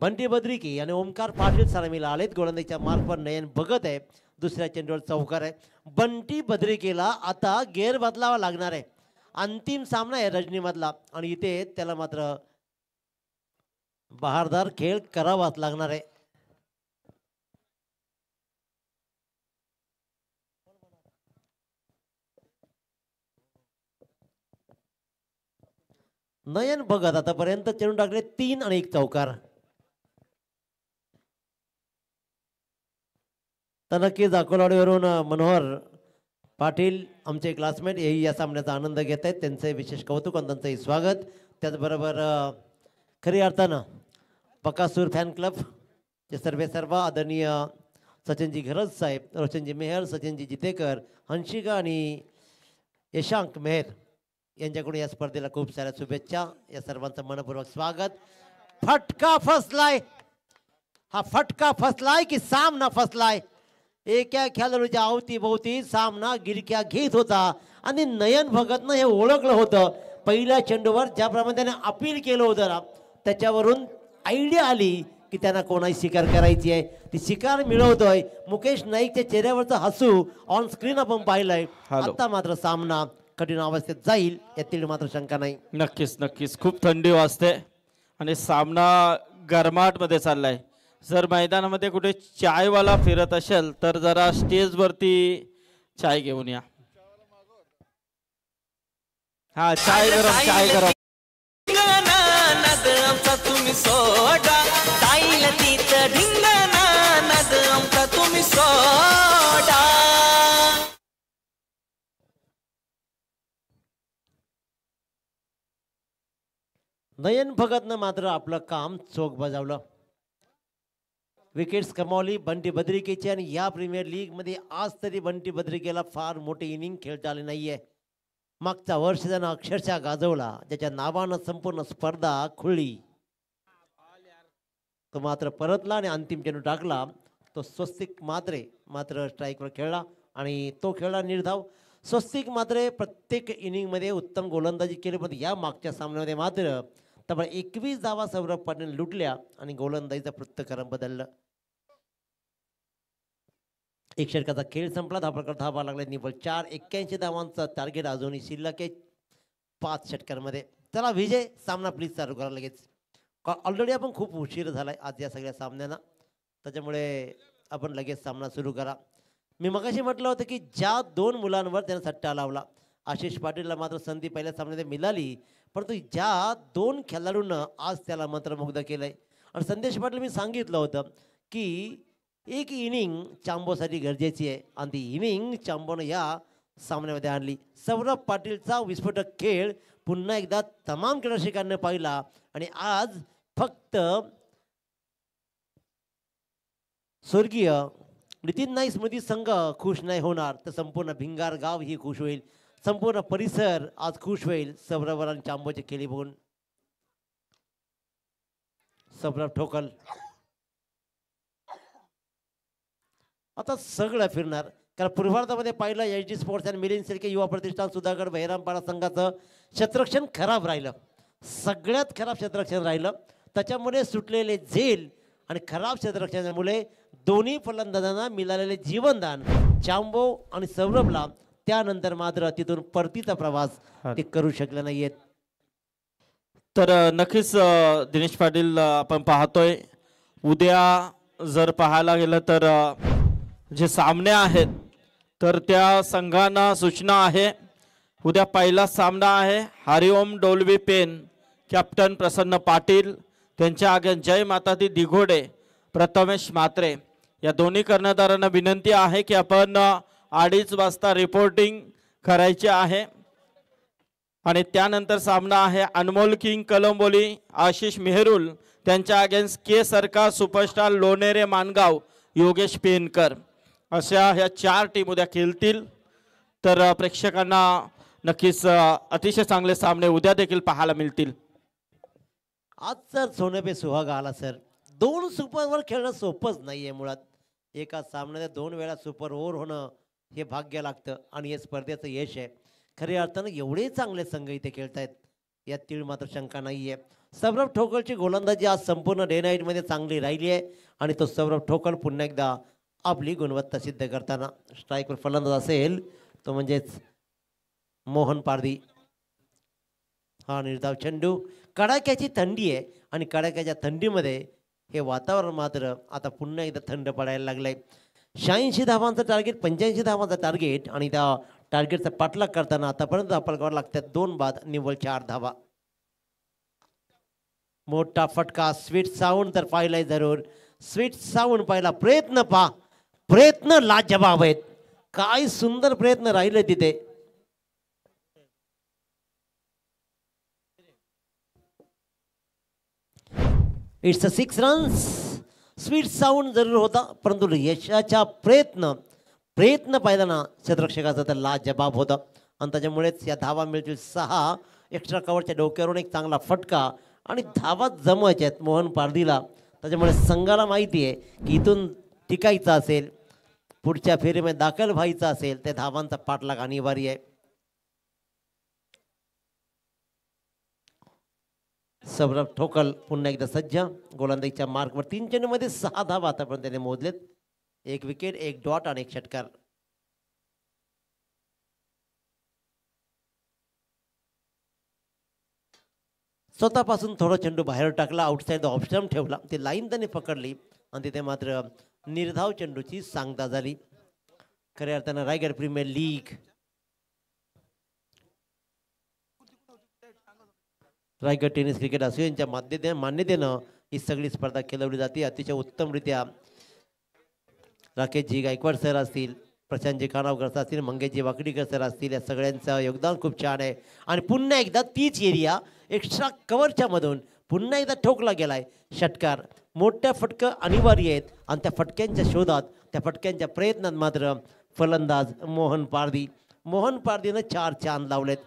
S7: बंटी बद्रिकी आणि ओमकार पाटील सलामीला आलेत. गोलंदाजीच्या मार्फत नयन भगत आहे. दुसऱ्या चेंडूवर चौकार आहे. बंटी बद्रिकीला आता गेअर बदलावा लागणार आहे. अंतिम सामना आहे रजनीमधला आणि इथे त्याला मात्र बहारदार खेळ करावाच लागणार आहे. नयन भगत आतापर्यंत चेंडू टाकले 3 आणि 1 चौकार. तर नक्कीच अकोलाडीवरून मनोहर पाटील आमचे क्लासमेट हेही या सामन्याचा आनंद घेत आहेत. त्यांचे विशेष कौतुक आणि त्यांचंही स्वागत. त्याचबरोबर खरी अर्थानं बकासूर फॅन क्लब चे सर्व आदरणीय सचिनजी घरज साहेब, रोशनजी मेहर, सचिनजी जितेकर, हंशिका आणि यशांक मेहर यांच्याकडून या स्पर्धेला खूप साऱ्या शुभेच्छा. या सर्वांचं मनपूर्वक स्वागत. फटका फसलाय. हा फटका फसलाय की सामना फसलाय. एका खेळाडूच्या अवतीभोवती सामना गिरक्या घेत होता आणि नयन भगतनं हे ओळखलं होतं. पहिल्या चेंडूवर ज्याप्रमाणे त्याने अपील केलं होतं त्याच्यावरून आयडिया आली की त्यांना कोणाची शिकार करायची आहे. ती शिकार मिळवतोय. मुकेश नाईकच्या चेहऱ्यावरचं हसू ऑन स्क्रीन आपण पाहिलंय. आता मात्र सामना कठीण अवस्थेत जाईल यातील मात्र शंका नाही.
S1: नक्कीच खूप थंडी वाजते आणि सामना गरमाट मध्ये चाललाय. जर मैदानामध्ये कुठे चायवाला फिरत असेल तर जरा स्टेजवरती चाय घेऊन या. हा चाय गरम.
S8: तुम्ही सोडा जाईल तिथं ढिंगणा नद आमचा तुम्ही सोडा.
S7: नयन भगतनं मात्र आपलं काम चोख बजावलं. विकेट्स कमावली बंटी बद्रिकेची आणि या प्रीमियर लीग मध्ये आज तरी बंटी बद्रिकेला फार मोठी इनिंग खेळता आली नाहीये. मागचा वर्ष त्यानं अक्षरशः गाजवला. ज्याच्या नावानं संपूर्ण स्पर्धा खुळली तो मात्र परतला आणि अंतिम चेंडू टाकला. तो स्वस्तिक मात्र स्ट्राईकवर खेळला आणि तो खेळला निर्धाव. स्वस्तिक मात्र प्रत्येक इनिंगमध्ये उत्तम गोलंदाजी केली. पण या मागच्या सामन्यामध्ये मात्र तब्बल 21 धावा सौरभ पाटील लुटल्या आणि गोलंदाजीचं पृथ्थकरण बदललं. एक षटकाचा खेळ संपला. धावा लागला निव्वळ 4. 81 धावांचं टार्गेट अजूनही शिल्लक आहे 5 षटकांमध्ये. चला विजय सामना प्लीज चालू करा लगेच. ऑलरेडी आपण खूप उशीर झालाय आज या सगळ्या सामन्यांना. त्याच्यामुळे आपण लगेच सामना सुरू करा. मी मगाशी म्हटलं होतं की ज्या 2 मुलांवर त्यानं सट्टा लावला, आशिष पाटीलला मात्र संधी पहिल्या सामन्यात मिळाली. परंतु ज्या 2 खेळाडूंना आज त्याला मंत्रमुग्ध केलंय. आणि संदेश पाटील मी सांगितलं होतं की एक इनिंग चांबोसाठी गरजेची आहे आणि ती इनिंग चांबोनं या सामन्यामध्ये आणली. सौरभ पाटीलचा विस्फोटक खेळ पुन्हा एकदा तमाम क्रीडारसिकांनी पाहिला आणि आज फक्त स्वर्गीय नितीन नाईक स्मृती संघ खुश नाही होणार तर संपूर्ण भिंगार गाव ही खुश होईल. संपूर्ण परिसर आज खुश होईल सौरभ आणि चांबोचे खेळी बघून. सौरभ ठोकल आता सगळं फिरणार. कारण पूर्वार्धामध्ये पाहिलं एच डी स्पोर्ट्स आणि मिलिंद शेळके युवा प्रतिष्ठान सुधागड बहिरामपाडा संघाचं क्षेत्ररक्षण खराब राहिलं. सगळ्यात खराब क्षेत्ररक्षण राहिलं. त्याच्यामुळे सुटलेले झेल आणि खराब क्षेत्ररक्षणामुळे दोन्ही फलंदाजांना मिळालेले जीवनदान चांबो आणि सौरभला त्यानंतर मात्र तिथून परतीचा प्रवास ते करू शकले नाहीयेत.
S1: तर नक्कीच दिनेश पाटील आपण पाहतोय उद्या जर पाहायला गेलं तर जे सामने आहेत तर त्या संघांना सूचना आहे. उद्या पहिला सामना आहे हरिओम डोलवी पेन कॅप्टन प्रसन्न पाटील त्यांच्या आगे जय माता दी दिघोडे प्रथमेश म्हात्रे या दोन्ही कर्णधारांना विनंती आहे की आपण 2:30 वाजता रिपोर्टिंग करायचे आहे. आणि त्यानंतर सामना आहे अनमोल किंग कलंबोली आशिष मेहरुल त्यांच्या अगेन्स्ट के सरकार सुपरस्टार लोणेरे मानगाव योगेश पेनकर अशा ह्या 4 टीम उद्या खेळतील. तर प्रेक्षकांना नक्कीच अतिशय चांगले सामने उद्या देखील पाहायला मिळतील.
S7: आज जर सोने पे सुहागा आला सर 2 सुपर ओव्हर खेळणं सोपंच नाही आहे. मुळात एका सामन्यात 2 वेळा सुपर ओव्हर होणं हे भाग्य लागतं आणि हे स्पर्धेचं यश आहे. खऱ्या अर्थानं एवढे चांगले संघ इथे खेळतायत यात तीळ मात्र शंका नाही आहे. सौरभ ठोकलची गोलंदाजी आज संपूर्ण डे नाईटमध्ये चांगली राहिली आहे आणि तो सौरभ ठोकल पुन्हा एकदा आपली गुणवत्ता सिद्ध करताना स्ट्राईकवर फलंदाज असेल तो म्हणजेच मोहन पारधी. हा निर्धाव चेंडू कडाक्याची थंडी आहे आणि कडाक्याच्या थंडीमध्ये हे वातावरण मात्र आता पुन्हा एकदा थंड पडायला लागलंय. 86 धावांचं टार्गेट 85 धावांचं टार्गेट आणि त्या टार्गेटचा पाठलाग करताना आतापर्यंत आपल्याला लागतात 2 बाद निव्वळ 4 धावा. मोठा फटका स्वीट साऊंड तर पाहिलाय जरूर. स्वीट साऊंड पाहिला. प्रयत्न लाजवाब आहेत. काय सुंदर प्रयत्न राहिले तिथे. It's a 6 runs. Sweet sound जरूर होता परंतु यशाच्या प्रयत्न पाहिला क्षेत्ररक्षकाचा तर लाजवाब होता आणि त्याच्यामुळेच या धावा मिळतील 6. एक्स्ट्रा कव्हरच्या डोक्यावरून एक चांगला फटका आणि धावा जमवायच्या आहेत मोहन पारधीला. त्याच्यामुळे संघाला माहिती आहे की इथून टिकायचं असेल पुढच्या फेरीमध्ये दाखल व्हायचं असेल त्या धावांचा पाठलाग अनिवार्य आहे. सौरभ ठोकल पुन्हा एकदा सज्ज गोलंदाजीच्या मार्कवर 3 चेंडूमध्ये 6 धावा आतापर्यंत त्याने मोजलेत. 1 विकेट 1 डॉट आणि 1 षटकार. स्वतःपासून थोडा चेंडू बाहेर टाकला. आउटसाइड ऑप्शन ठेवला. ती लाईन त्याने पकडली आणि तिथे मात्र निर्धाव चेंडूची सांगता झाली. खऱ्या अर्थानं Raigad premier league Raigad tennis cricket असोसिएशनच्या मान्यतेनं ही सगळी स्पर्धा खेळवली जाते. अतिशय उत्तमरित्या राकेशजी गायकवाड सर असतील, प्रशांतजी खानावकर सर असतील, मंगेशजी वाकडीकर सर असतील, या सगळ्यांचं योगदान खूप छान आहे. आणि पुन्हा एकदा तीच एरिया एक्स्ट्रा कव्हरच्या मधून पुन्हा एकदा ठोकला गेलाय षटकार. मोठ्या फटकं अनिवार्य आहेत आणि त्या फटक्यांच्या शोधात त्या फटक्यांच्या प्रयत्नात मात्र फलंदाज मोहन पारधीनं 4 चांद लावलेत.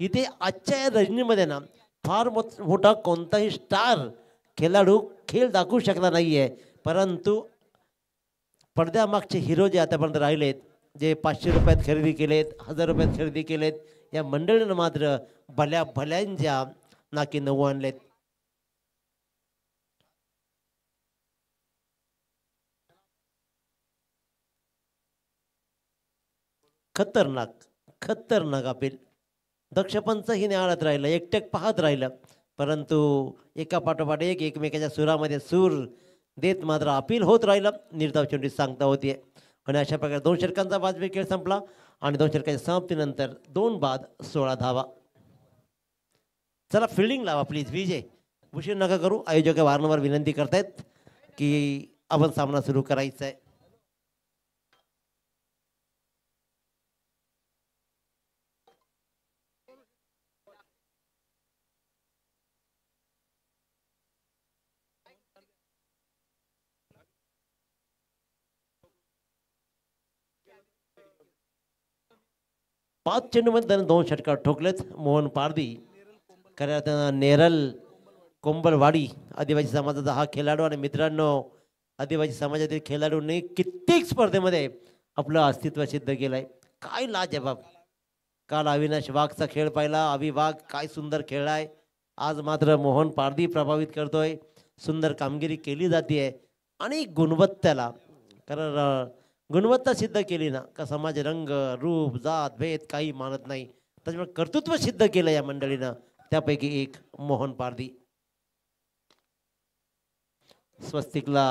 S7: इथे आजच्या या रजनीमध्ये ना फार मोठा कोणताही स्टार खेळाडू खेळ दाखवू शकला नाही आहे. परंतु पडद्यामागचे हिरो जे आतापर्यंत राहिलेत, जे 500 रुपयात खरेदी केलेत, 1000 रुपयात खरेदी केलेत, या मंडळीनं मात्र भल्यांच्या नाकी नऊ आणलेत. खतरनाक अपील. दक्षपंच ही न्यायालयात राहिलं, एकटक पाहत राहिलं, परंतु एका पाठोपाठ एक एकमेकाच्या सुरामध्ये सूर देत मात्र अपील होत राहिलं. निर्धाव चेंडू सांगता होतीये आणि अशा प्रकारे 2 षटकांचा वाजवी खेळ संपला आणि 2 षटकांच्या समाप्तीनंतर 2 बाद 16 धावा. चला फिल्डिंग लावा प्लीज. विजय उशीर नका करू. आयोजक वारंवार विनंती करतायत की आपण सामना सुरू करायचा आहे. पाच चेंडूमध्ये त्यानं 2 षटकार ठोकलेत. मोहन पारधी खऱ्या अर्थानं नेरल कोंबलवाडी आदिवासी समाजाचा हा खेळाडू आणि मित्रांनो आदिवासी समाजातील खेळाडूंनी कित्येक स्पर्धेमध्ये आपलं अस्तित्व सिद्ध केलंय. काय लाजवाब. काल अविनाश वाघचा खेळ पाहिला. अवि वाघ काय सुंदर खेळलाय. आज मात्र मोहन पारधी प्रभावित करतोय. सुंदर कामगिरी केली जाते. आणि गुणवत्तेला. कारण गुणवत्ता सिद्ध केली ना का समाज रंग रूप जात भेद काही मानत नाही. त्याच्यामुळे कर्तृत्व सिद्ध केलं या मंडळीनं. त्यापैकी एक मोहन पारधी. स्वस्तिकला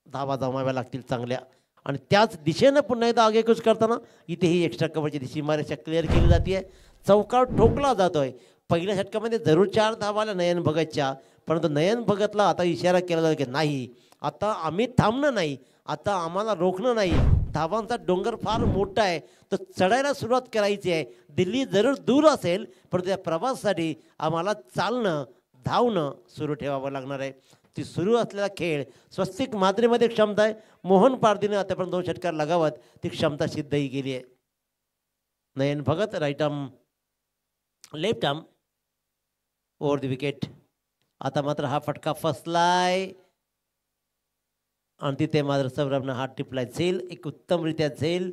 S7: धावा जमाव्या लागतील चांगल्या. आणि त्याच दिशेनं पुन्हा एकदा आगेकूच करताना इथेही एक्स्ट्रा कव्हरची दिशा सीमारेषा क्लिअर केली जाते. चौकार ठोकला जातोय. पहिल्या षटकामध्ये जरूर 4 धावा आल्या नयन भगतच्या, परंतु नयन भगतला आता इशारा केला जातो की नाही, आता आम्ही थांबणं नाही, आता आम्हाला रोखणं नाही. धावांचा डोंगर फार मोठा आहे, तो चढायला सुरुवात करायची आहे. दिल्ली जरूर दूर असेल, परंतु त्या प्रवासासाठी आम्हाला चालणं धावणं सुरू ठेवावं लागणार आहे. ती सुरू असलेला खेळ स्वस्तिक मात्रेमध्ये क्षमता आहे. मोहन पारधीने आतापर्यंत 2 षटकार लगावत ती क्षमता सिद्धही केली आहे. Nayan Bhagat right arm left arm over the wicket. आता मात्र हा फटका फसलाय आणि तिथे मात्र सौरभनं हात टिपलाय. झेल एक उत्तमरित्या झेल.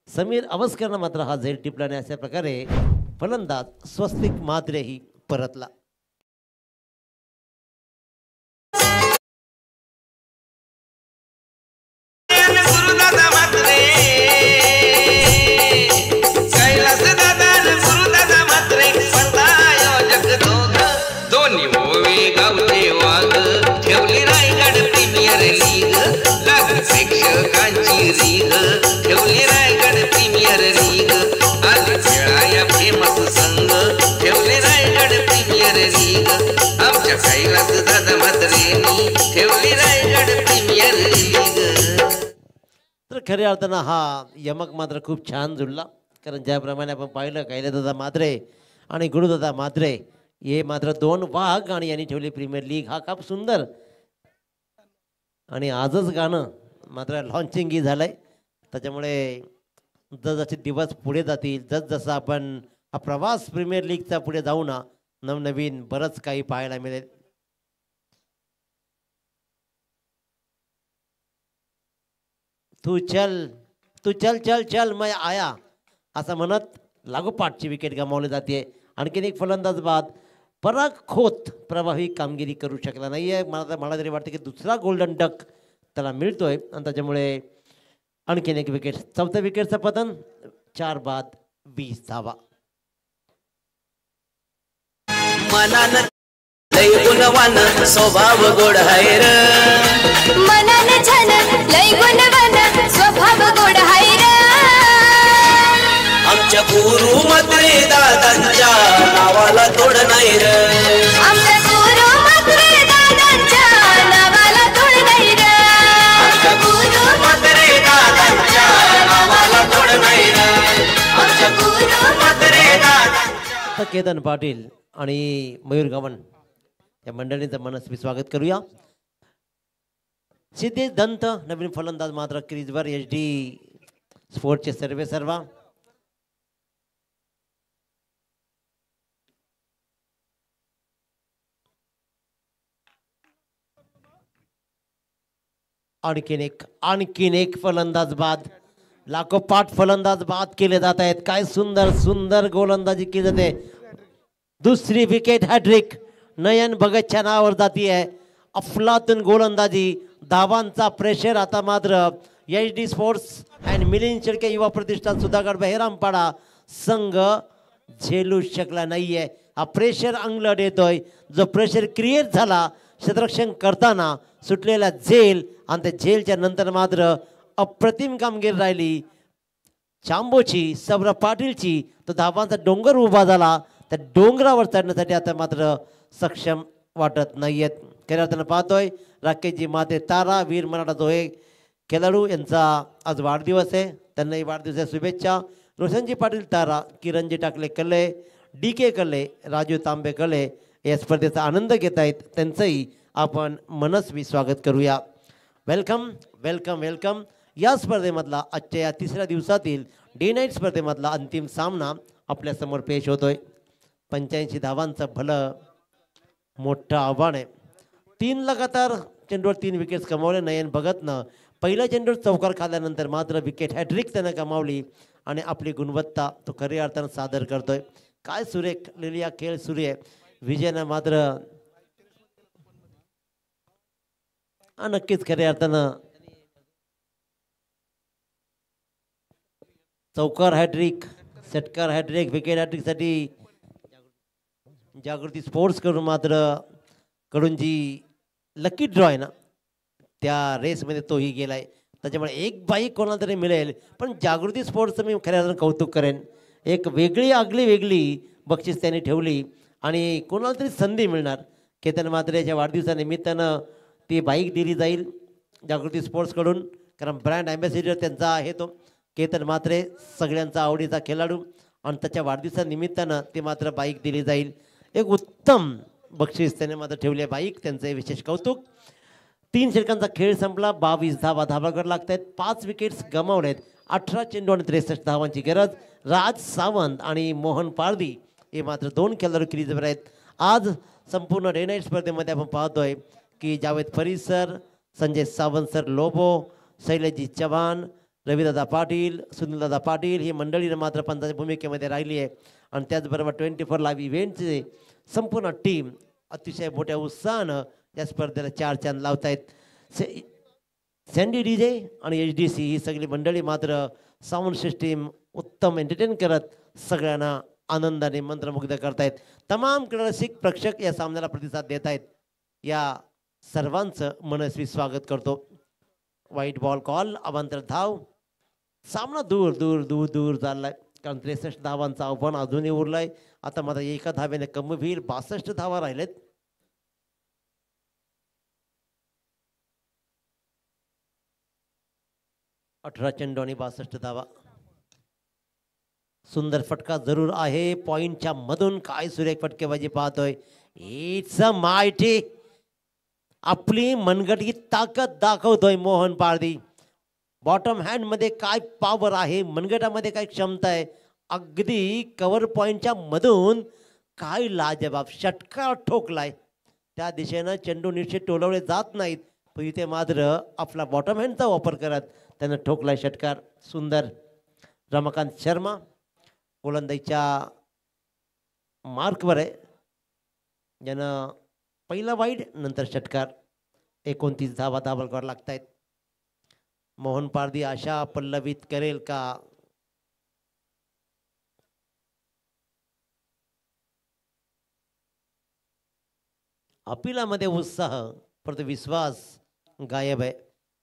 S7: समीर अवस्करनं मात्र हा झेल टिपल्याने अशा प्रकारे फलंदाज स्वस्तिक मात्रेही परतला.
S8: गुरुदादा म्हात्रे कैलास दादा गुरुदादा म्हात्रे स्पर्धायोजक दोन्ही ओवे गावचे वाघ ठेवली रायगड प्रीमियर लीग. लाख प्रेक्षकांची रीग ठेवली रायगड प्रीमियर लीग. आज खेळाया फेमस संघ ठेवले रायगड प्रीमियर लीग. आमच्या कैलास दादा म्हात्रेंनी ठेवली रायगड प्रीमियर लीग.
S7: तर खऱ्या अर्थानं हा यमक मात्र खूप छान जुळला. कारण ज्याप्रमाणे आपण पाहिलं कैलासदादा म्हात्रे आणि गुरुदादा म्हात्रे हे मात्र 2 वाघ आणि यांनी ठेवली प्रीमियर लीग. हा खूप सुंदर आणि आजच गाणं मात्र लॉन्चिंगही झालं आहे. त्याच्यामुळे जसजसे दिवस पुढे जातील, जसजसं आपण हा प्रवास प्रीमियर लीगचा पुढे जाऊ ना, नवनवीन बरंच काही पाहायला मिळेल. तू चल चल चल मैं आया असं म्हणत लागोपाठची विकेट गमावली जाते. आणखीन एक फलंदाज बाद पराग खोत प्रभावी कामगिरी करू शकला नाही आहे. मला तरी वाटतं की दुसरा गोल्डन डक त्याला मिळतोय आणि त्याच्यामुळे आणखीन एक विकेट. 4थ्या विकेटचं पतन. 4 बाद 20 धावा.
S8: मनानं लय गुणवान स्वभाव गोड हाय र.
S5: मनान छान लय गुणवान स्वभाव गोड हाय र.
S8: आमच्या गुरु म्हात्रे दादांच्या नावाला तोड नाही र.
S5: आमच्या गुरु म्हात्रे दादांच्या नावाला तोड नाही र.
S8: आमच्या गुरु म्हात्रे दादांच्या नावाला तोड नाही र. आमच्या गुरु म्हात्रे दादा.
S7: केतन पाटील आणि मयूर गवण या मंडळींचं मनस्वी स्वागत करूया. सिद्धेश दंत नवीन फलंदाज मात्र क्रीजवर. HD स्पोर्टचे सर्वा आणखीन एक फलंदाज बाद. लाखोपाठ फलंदाज बाद केले जात आहेत. काय सुंदर सुंदर गोलंदाजी केली जाते. दुसरी विकेट हॅट्रिक नयन भगतच्या नावावर जाती आहे. अफलातून गोलंदाजी. धावांचा प्रेशर आता मात्र HD sports and Milind Shelke युवा प्रतिष्ठान सुधागड बहिरामपाडा संघ झेलू शकला नाहीये. हा प्रेशर अंगलट येतोय. जो प्रेशर क्रिएट झाला क्षेत्ररक्षण करताना सुटलेला झेल आणि त्या झेलच्या नंतर मात्र अप्रतिम कामगिरी राहिली चांबोची सौरभ पाटीलची. तो धावांचा डोंगर उभा झाला. त्या डोंगरावर चढण्यासाठी आता मात्र सक्षम वाटत नाहीयेत. खऱ्या अर्थानं पाहतोय राकेशजी माते तारा वीर मराठा जोहे खेळाडू यांचा आज वाढदिवस आहे. त्यांनाही वाढदिवसाच्या शुभेच्छा. रोशनजी पाटील तारा, किरणजी टाकले कले, DK कले, राजू तांबे कले या स्पर्धेचा आनंद घेत आहेत. त्यांचंही आपण मनस्वी स्वागत करूया. Welcome welcome welcome. या स्पर्धेमधला आजच्या या 3ऱ्या दिवसातील डे नाईट स्पर्धेमधला अंतिम सामना आपल्यासमोर पेश होतोय. 85 धावांचं भलं मोठं आव्हान आहे. 3 लगातार चेंडूवर 3 विकेट्स कमावले नयन भगतनं. पहिल्या चेंडूवर चौकार खाल्ल्यानंतर मात्र विकेट हॅट्रिक त्यानं कमावली आणि आपली गुणवत्ता तो खऱ्या अर्थानं सादर करतोय. काय सुरेख लिलिया खेळ सुरू आहे. विजयनं मात्र नक्कीच खऱ्या अर्थानं चौकार हॅट्रिक, षटकार हॅट्रिक, विकेट हॅट्रिकसाठी जागृती स्पोर्ट्स कडून जी लकी ड्रॉ आहे ना त्या रेसमध्ये तोही गेलाय. त्याच्यामुळे एक बाईक कोणाला तरी मिळेल. पण जागृती स्पोर्ट्सचं मी खऱ्या अर्थानं कौतुक करेन. एक वेगळी बक्षीस त्यांनी ठेवली आणि कोणाला तरी संधी मिळणार. केतन म्हात्रेच्या वाढदिवसानिमित्तानं ती बाईक दिली जाईल जागृती स्पोर्ट्सकडून, कारण ब्रँड ॲम्बॅसिडर त्यांचा आहे तो केतन म्हात्रे, सगळ्यांचा आवडीचा खेळाडू, आणि त्याच्या वाढदिवसानिमित्तानं ती मात्र बाईक दिली जाईल. एक उत्तम बक्षीस त्याने मात्र ठेवले बाईक, त्यांचे विशेष कौतुक. 3 षटकांचा खेळ संपला. 22 धावा लागत आहेत. 5 विकेट्स गमावलेत. 18 चेंडू आणि 63 धावांची गरज. राज सावंत आणि मोहन पारधी हे मात्र 2 खेळाडू क्रीजवर आहेत. आज संपूर्ण डे नाईट स्पर्धेमध्ये आपण पाहतोय की जावेद फरीद सर, संजय सावंत सर, लोबो, शैलजी चव्हाण, रविदादा पाटील, सुनीलदादा पाटील ही मंडळी मात्र पंचांच्या भूमिकेमध्ये राहिली आहे. आणि त्याचबरोबर 24 लाईव्ह इव्हेंटचे संपूर्ण टीम अतिशय मोठ्या उत्साहानं या स्पर्धेला 4 चांद लावत आहेत. सँडी डीजे आणि HDC ही सगळी मंडळी मात्र साऊंड सिस्टीम उत्तम एंटरटेन करत सगळ्यांना आनंदाने मंत्रमुग्ध करतायत. तमाम क्रीडारसिक प्रेक्षक या सामन्याला प्रतिसाद देत आहेत. या सर्वांचं मनस्वी स्वागत करतो. वाईट बॉल कॉल, अवांतर धाव. सामना दूर दूर दूर दूर चाललाय, कारण 63 धावांचं आव्हान अजूनही उरलंय. आता मात्र एका धाव्याने कमी होईल. 62 धावा राहिलेत. अठरा चेंडू आणि 62 धावा. सुंदर फटका जरूर आहे पॉइंटच्या मधून. काय सुरेख फटकेबाजी पाहतोय. It's a mighty. आपली मनगटी ताकद दाखवतोय मोहन पारधी. बॉटम हँड मध्ये काय पॉवर आहे, मनगटामध्ये काय क्षमता आहे. अगदी कव्हर पॉइंटच्या मधून काय लाजबाब षटकार ठोकलाय. त्या दिशेनं चेंडू निश्चित टोलवले जात नाहीत, पण इथे मात्र आपला बॉटम हँडचा वापर करत त्यानं ठोकलाय षटकार. सुंदर. रमाकांत शर्मा गोलंदाजीच्या मार्कवर आहे, ज्यानं पहिला वाईड नंतर षटकार. 29 धावा धावलकर लागत आहेत. मोहन पारधी आशा पल्लवित करेल का? अपिलामध्ये उत्साह परंतु विश्वास गायब आहे.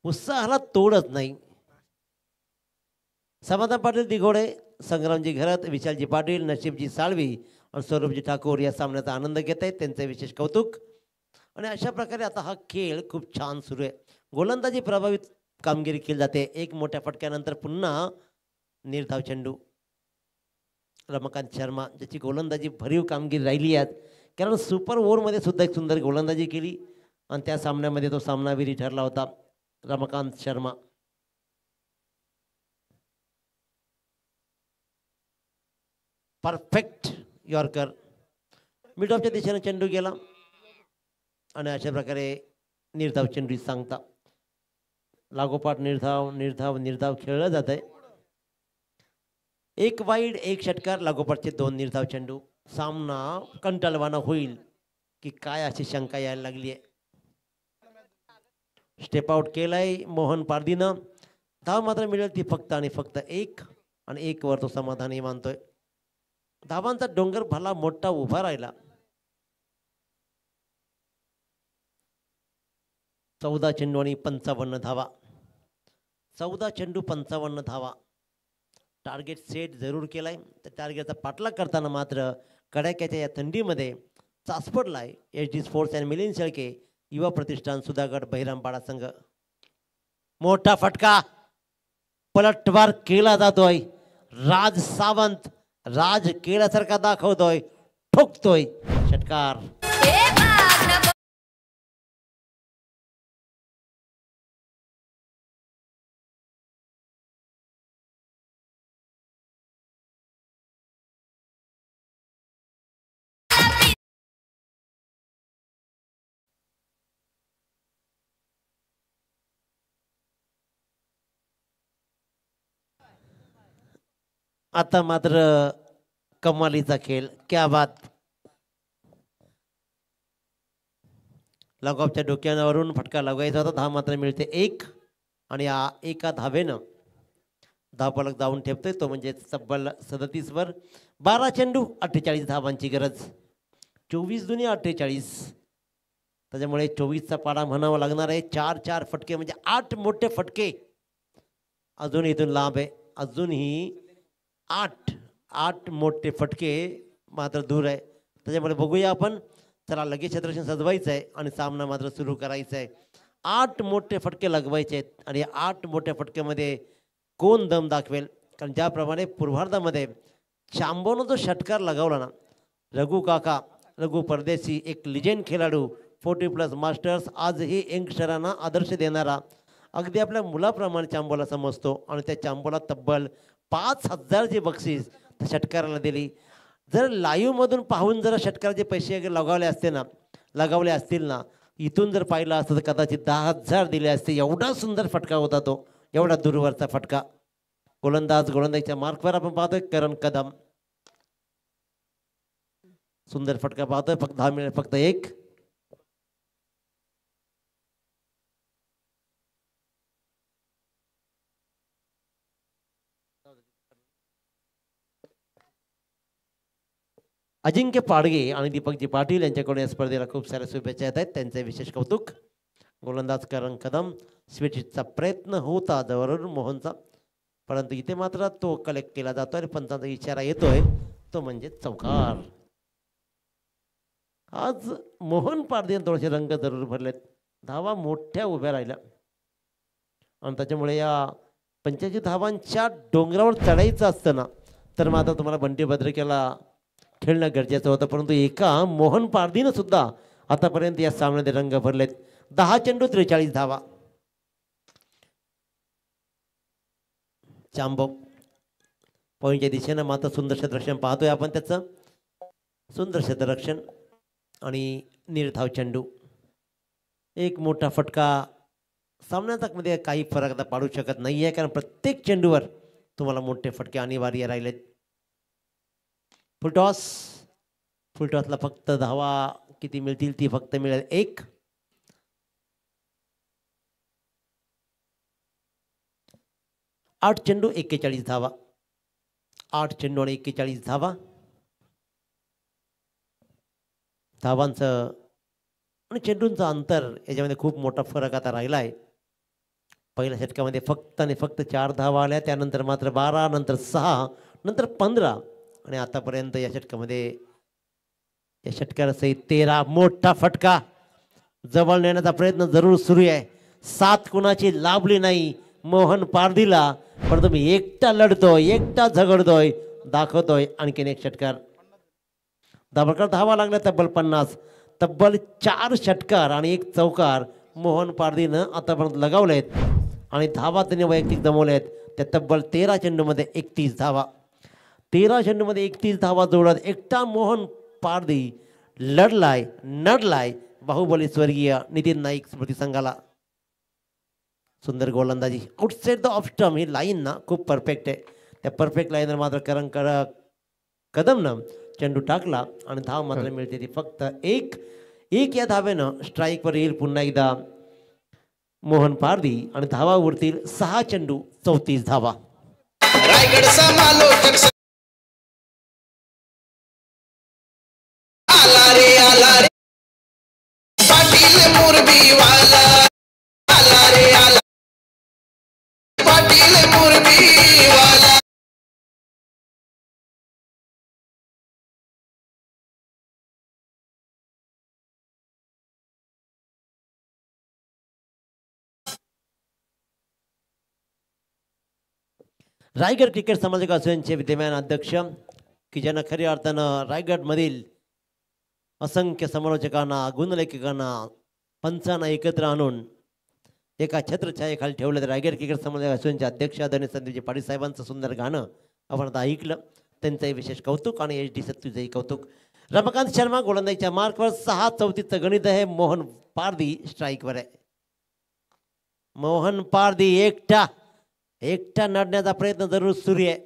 S7: उत्साहाला तोडत नाही. समाधान पाटील दिघोडे, संग्रामजी घरत, विशालजी पाटील, नशीबजी साळवी आणि सौरभजी ठाकूर या सामन्याचा आनंद घेत आहेत. त्यांचे विशेष कौतुक. आणि अशा प्रकारे आता हा खेळ खूप छान सुरू आहे. गोलंदाजी प्रभावित कामगिरी केली जाते. एक मोठ्या फटक्यानंतर पुन्हा निर्धाव चेंडू. रमाकांत शर्मा ज्याची गोलंदाजी भरीव कामगिरी राहिली आहे, कारण सुपर ओव्हरमध्ये सुद्धा एक सुंदर गोलंदाजी केली आणि त्या सामन्यामध्ये तो सामनावीर ठरला होता. Ramakant Sharma. Perfect yorker. Mid ऑफच्या दिशेने चेंडू गेला आणि अशा प्रकारे निर्धाव चेंडू सांगता. लागोपाठ निर्धाव निर्धाव निर्धाव खेळलं जात आहे. एक वाईड एक षटकार, लागोपाठचे 2 निर्धाव चेंडू. सामना कंटाळवाणा होईल की काय अशी शंका यायला लागली आहे. स्टेप आउट केलाय मोहन पारधीनं. धाव मात्र मिळेल ती फक्त आणि फक्त 1 आणि 1 वर तो समाधानी मानतोय. धावांचा डोंगर भला मोठा उभा राहिला. 14 चेंडू आणि 55 धावा. 14 चेंडू 55 धावा. टार्गेट सेट जरूर केलाय. त्या टार्गेटचा पाठलाग करताना मात्र कडाक्याच्या या थंडीमध्ये चाचपडलाय HD sports and Milind Shelke युवा प्रतिष्ठान सुधागड बहिरामपाडा संघ. मोठा फटका. पलटवार केला जातोय. राज सावंत राज केल्यासारखा दाखवतोय, ठोकतोय षटकार. आता मात्र कमालीचा खेळ. क्या बात. लगॉपच्या डोक्यावरून फटका लगायचा होता. धाव मात्र मिळते 1 आणि या एका धावेनं धावफलक जाऊन ठेवतोय तो म्हणजे तब्बल 37 वर. 12 चेंडू 48 धावांची गरज. 24 दुनी 48, त्याच्यामुळे 24चा पाडा म्हणावा लागणार आहे. 4 फटके म्हणजे 8 मोठे फटके. अजून इथून लांब आहे, अजूनही 8 मोठे फटके मात्र दूर आहे. त्याच्यामुळे बघूया आपण. चला लगेच क्षेत्ररक्षण सजवायचं आहे आणि सामना मात्र सुरू करायचा आहे. 8 मोठे फटके लगवायचे आहेत आणि 8 मोठ्या फटक्यामध्ये कोण दम दाखवेल. कारण ज्याप्रमाणे पूर्वार्धामध्ये चांबोनं जो षटकार लगावला ना, रघु परदेशी एक लिजेंड खेळाडू 40+ मास्टर्स, आजही यंगस्टरांना आदर्श देणारा, अगदी आपल्या मुलाप्रमाणे चांबोला समजतो आणि त्या चांबोला तब्बल 5,000ची बक्षीस त्या षटकाराला दिली. जर लाईव्हमधून पाहून जर षटकाराचे पैसे लगावले असतील ना, इथून जर पाहिलं असतं तर कदाचित 10,000 दिले असते. एवढा सुंदर फटका होता तो, एवढा दूरवरचा फटका. गोलंदाजच्या मार्कवर आपण पाहतोय करण कदम. सुंदर फटका पाहतोय. फक्त 10 मिनिट, फक्त 1. अजिंक्य पाडगे आणि दीपकजी पाटील यांच्याकडून या स्पर्धेला खूप साऱ्या शुभेच्छा येत आहेत. त्यांचे विशेष कौतुक. गोलंदाज करण कदम. स्वीटचा प्रयत्न होता जवळून मोहनचा, परंतु इथे मात्र तो कलेक्ट केला जातो आणि पंचांचा इशारा येतोय, तो म्हणजे चौकार. आज मोहन पारदे थोडेसे रंग जरूर भरलेत. धावा मोठ्या उभ्या राहिल्या आणि त्याच्यामुळे या 85 धावांच्या डोंगरावर चढायचं असतं ना, तर मात्र तुम्हाला बंटी भद्रकेला खेळणं गरजेचं होतं. परंतु एका मोहन पारदीनं सुद्धा आतापर्यंत या सामन्यात रंग भरलेत. 10 चेंडू 43 धावा. चांबो पॉईंटच्या दिशेनं मात्र सुंदर क्षेत्ररक्षण पाहतोय आपण. त्याचं सुंदर क्षेत्ररक्षण आणि निर्धाव चेंडू. एक मोठा फटका. सामन्याचा मध्ये काही फरक आता पाडू शकत नाही आहे, कारण प्रत्येक चेंडूवर तुम्हाला मोठे फटके अनिवार्य राहिलेत. फुलटॉसला फक्त धावा किती मिळतील, ती फक्त मिळेल 1. 8 चेंडू 41 धावा. 8 चेंडू आणि 41 धावा. धावांचं आणि चेंडूंचं अंतर याच्यामध्ये खूप मोठा फरक आता राहिला आहे. पहिल्या षटकामध्ये फक्त आणि फक्त 4 धावा आल्या, त्यानंतर मात्र 12, नंतर 6, नंतर 15 आणि आतापर्यंत या षटकारासहित 13. मोठा फटका जवळ नेण्याचा प्रयत्न जरूर सुरू आहे. 7 कुणाची लाभली नाही मोहन पारदीला, पण तुम्ही एकटा लढतोय, एकटा झगडतोय, दाखवतोय आणखीन एक षटकार. धाबळकर धावा लागल्या तब्बल 50. तब्बल 4 षटकार आणि 1 चौकार मोहन पारदीनं आतापर्यंत लगावलेत आणि धावा त्यांनी वैयक्तिक जमवल्या आहेत. त्या तब्बल 13 चेंडूमध्ये 31 धावा. 13 चेंडूमध्ये 31 धावा जोडत एकटा मोहन पारदी नडलाय बाहुबली स्वर्गीय नितीन नाईक स्मृती संघाला. सुंदर गोलंदाजी. Outside the off stump he line ना खूप परफेक्ट आहे. त्या परफेक्ट लाईनवर मात्र करण कदमनं चेंडू टाकला आणि धाव मात्र मिळते ती फक्त 1. या धावेनं स्ट्राईकवर येईल पुन्हा एकदा मोहन पारदी आणि धावा उरतील 6 चेंडू 34 धावा.
S8: रायगड समालोचक आला रे पाटील मुरबीवाला. आला रे पाटील मुरबीवाला.
S7: रायगड क्रिकेट समाजक असोसिएशनचे विद्यमान अध्यक्ष की ज्यांना खऱ्या अर्थानं रायगडमधील असंख्य समालोचकांना, गुणलेखकांना, पंचांना एकत्र आणून एका छत्रछायेखाली ठेवलं. रायगड क्रिकेट समाजक असोसिएशनचे अध्यक्ष आदरणीय संदीपजी पाटील साहेबांचं सुंदर गाणं आपण आता ऐकलं. त्यांचंही विशेष कौतुक आणि HD सत्तूचंही कौतुक. रमाकांत शर्मा गोलंदाजीच्या मार्कवर 6 34चं गणित आहे. मोहन पारदी स्ट्राईकवर आहे. मोहन पारदी एकटा नडण्याचा प्रयत्न जरूर सुरू आहे,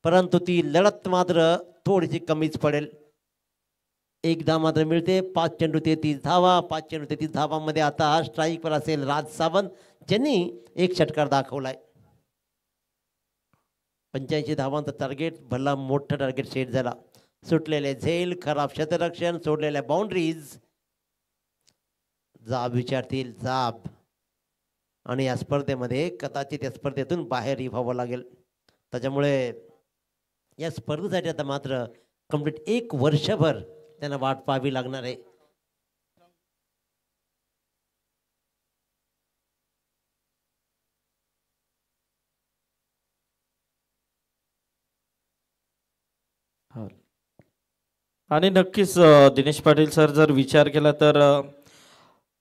S7: परंतु ती लढत मात्र थोडीशी कमीच पडेल. एकदा मात्र मिळते. 5 चेंडू 33 धावा. 5 चेंडू 33 धावांमध्ये आता स्ट्राईकवर असेल राज सावंत, ज्यांनी एक षटकार दाखवलाय. 85 धावांचं टार्गेट, भला मोठं टार्गेट सेट झाला. सुटलेले झेल, खराब क्षेत्ररक्षण, सोडलेल्या बाउंड्रीज. जाब विचारतील जाब, आणि या स्पर्धेमध्ये कदाचित या स्पर्धेतून बाहेरही व्हावं लागेल. त्याच्यामुळे या स्पर्धेसाठी आता मात्र कंप्लीट 1 वर्षभर त्यांना वाट पाहावी लागणार आहे.
S1: आणि नक्कीच दिनेश पाटील सर जर विचार केला तर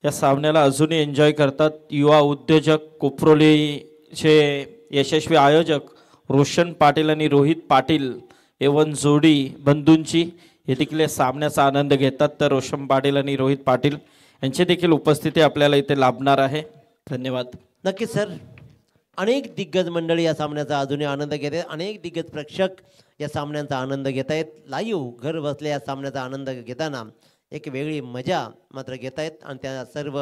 S1: या सामन्याला अजूनही एन्जॉय करतात युवा उद्योजक कोपरोलीचे यशस्वी आयोजक रोशन पाटील आणि रोहित पाटील एवन जोडी बंधूंची हे देखील या सामन्याचा आनंद घेतात. तर रोशन पाटील आणि रोहित पाटील यांची देखील उपस्थिती आपल्याला इथे लाभणार आहे. धन्यवाद.
S7: नक्कीच सर. अनेक दिग्गज मंडळी या सामन्याचा अजूनही आनंद घेत आहेत. अनेक दिग्गज प्रेक्षक या सामन्यांचा आनंद घेत आहेत. लाईव्ह घर बसल्या या सामन्याचा आनंद घेताना एक वेगळी मजा मात्र घेत आहेत. आणि त्या सर्व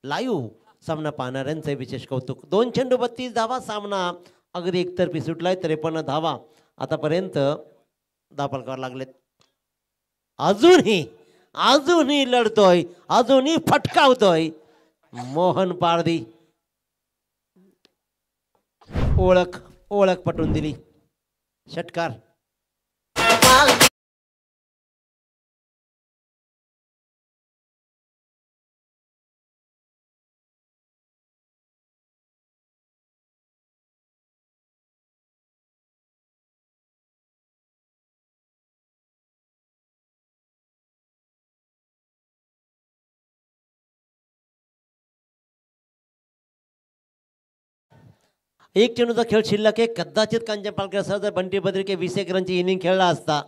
S7: लाईव्ह सामना पाहणाऱ्यांचे विशेष कौतुक. 2 चेंडू 32 धावा. सामना अगदी एकतर्फी सुटलाय. 53 धावा आतापर्यंत दापलकावर लागलेत. अजूनही लढतोय, अजूनही फटकावतोय मोहन पारधी. ओळख पटवून दिली. षटकार. एक चेंडूचा खेळ शिल्लक आहे. कदाचित कांचन पालकर सर जर बंटी बद्रिके 20 रनची इनिंग खेळला असता,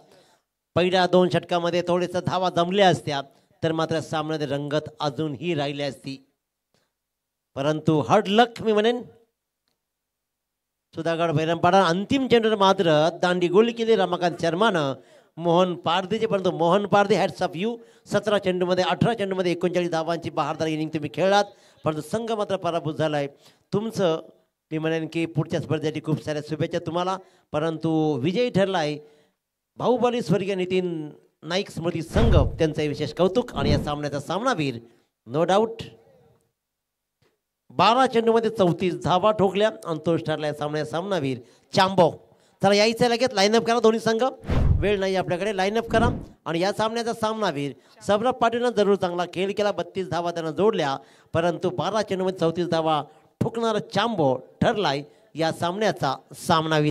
S7: पहिल्या 2 षटकामध्ये थोडेसा धावा जमल्या असत्या, तर मात्र सामन्यात रंगत अजूनही राहिली असती. परंतु हार्ड लक मी म्हणेन सुधागड भैरमपाडा. अंतिम चेंडूवर मात्र दांडी गोल केली रमाकांत शर्मानं मोहन पारधीचे. परंतु Mohan Pardhi hats off you. 17 चेंडूमध्ये 18 चेंडूमध्ये 39 धावांची बहारदार इनिंग तुम्ही खेळलात. परंतु संघ मात्र पराभूत झालाय. तुमचं मी म्हणेन की पुढच्या स्पर्धेसाठी खूप साऱ्या शुभेच्छा तुम्हाला. परंतु विजयी ठरलाय बाहुबली स्वर्गीय नितीन नाईक स्मृती संघ, त्यांचं विशेष कौतुक. आणि या सामन्याचा सामनावीर नो डाऊट 12 चेंडूमध्ये 34 धावा ठोकल्या आणि तोच ठरला सामन्याचा सामनावीर चांबो. चला यायचं लगेच लाईनअप करा दोन्ही संघ. वेळ नाही आपल्याकडे. लाईनअप करा. आणि या सामन्याचा सामनावीर सौरभ पाटीलनं जरूर चांगला खेळ केला. 32 धावा त्यानं जोडल्या. परंतु 12 चेंडूमध्ये 34 धावा ठोकणारा चांबो ठरलाय या सामन्याचा सामनावीर.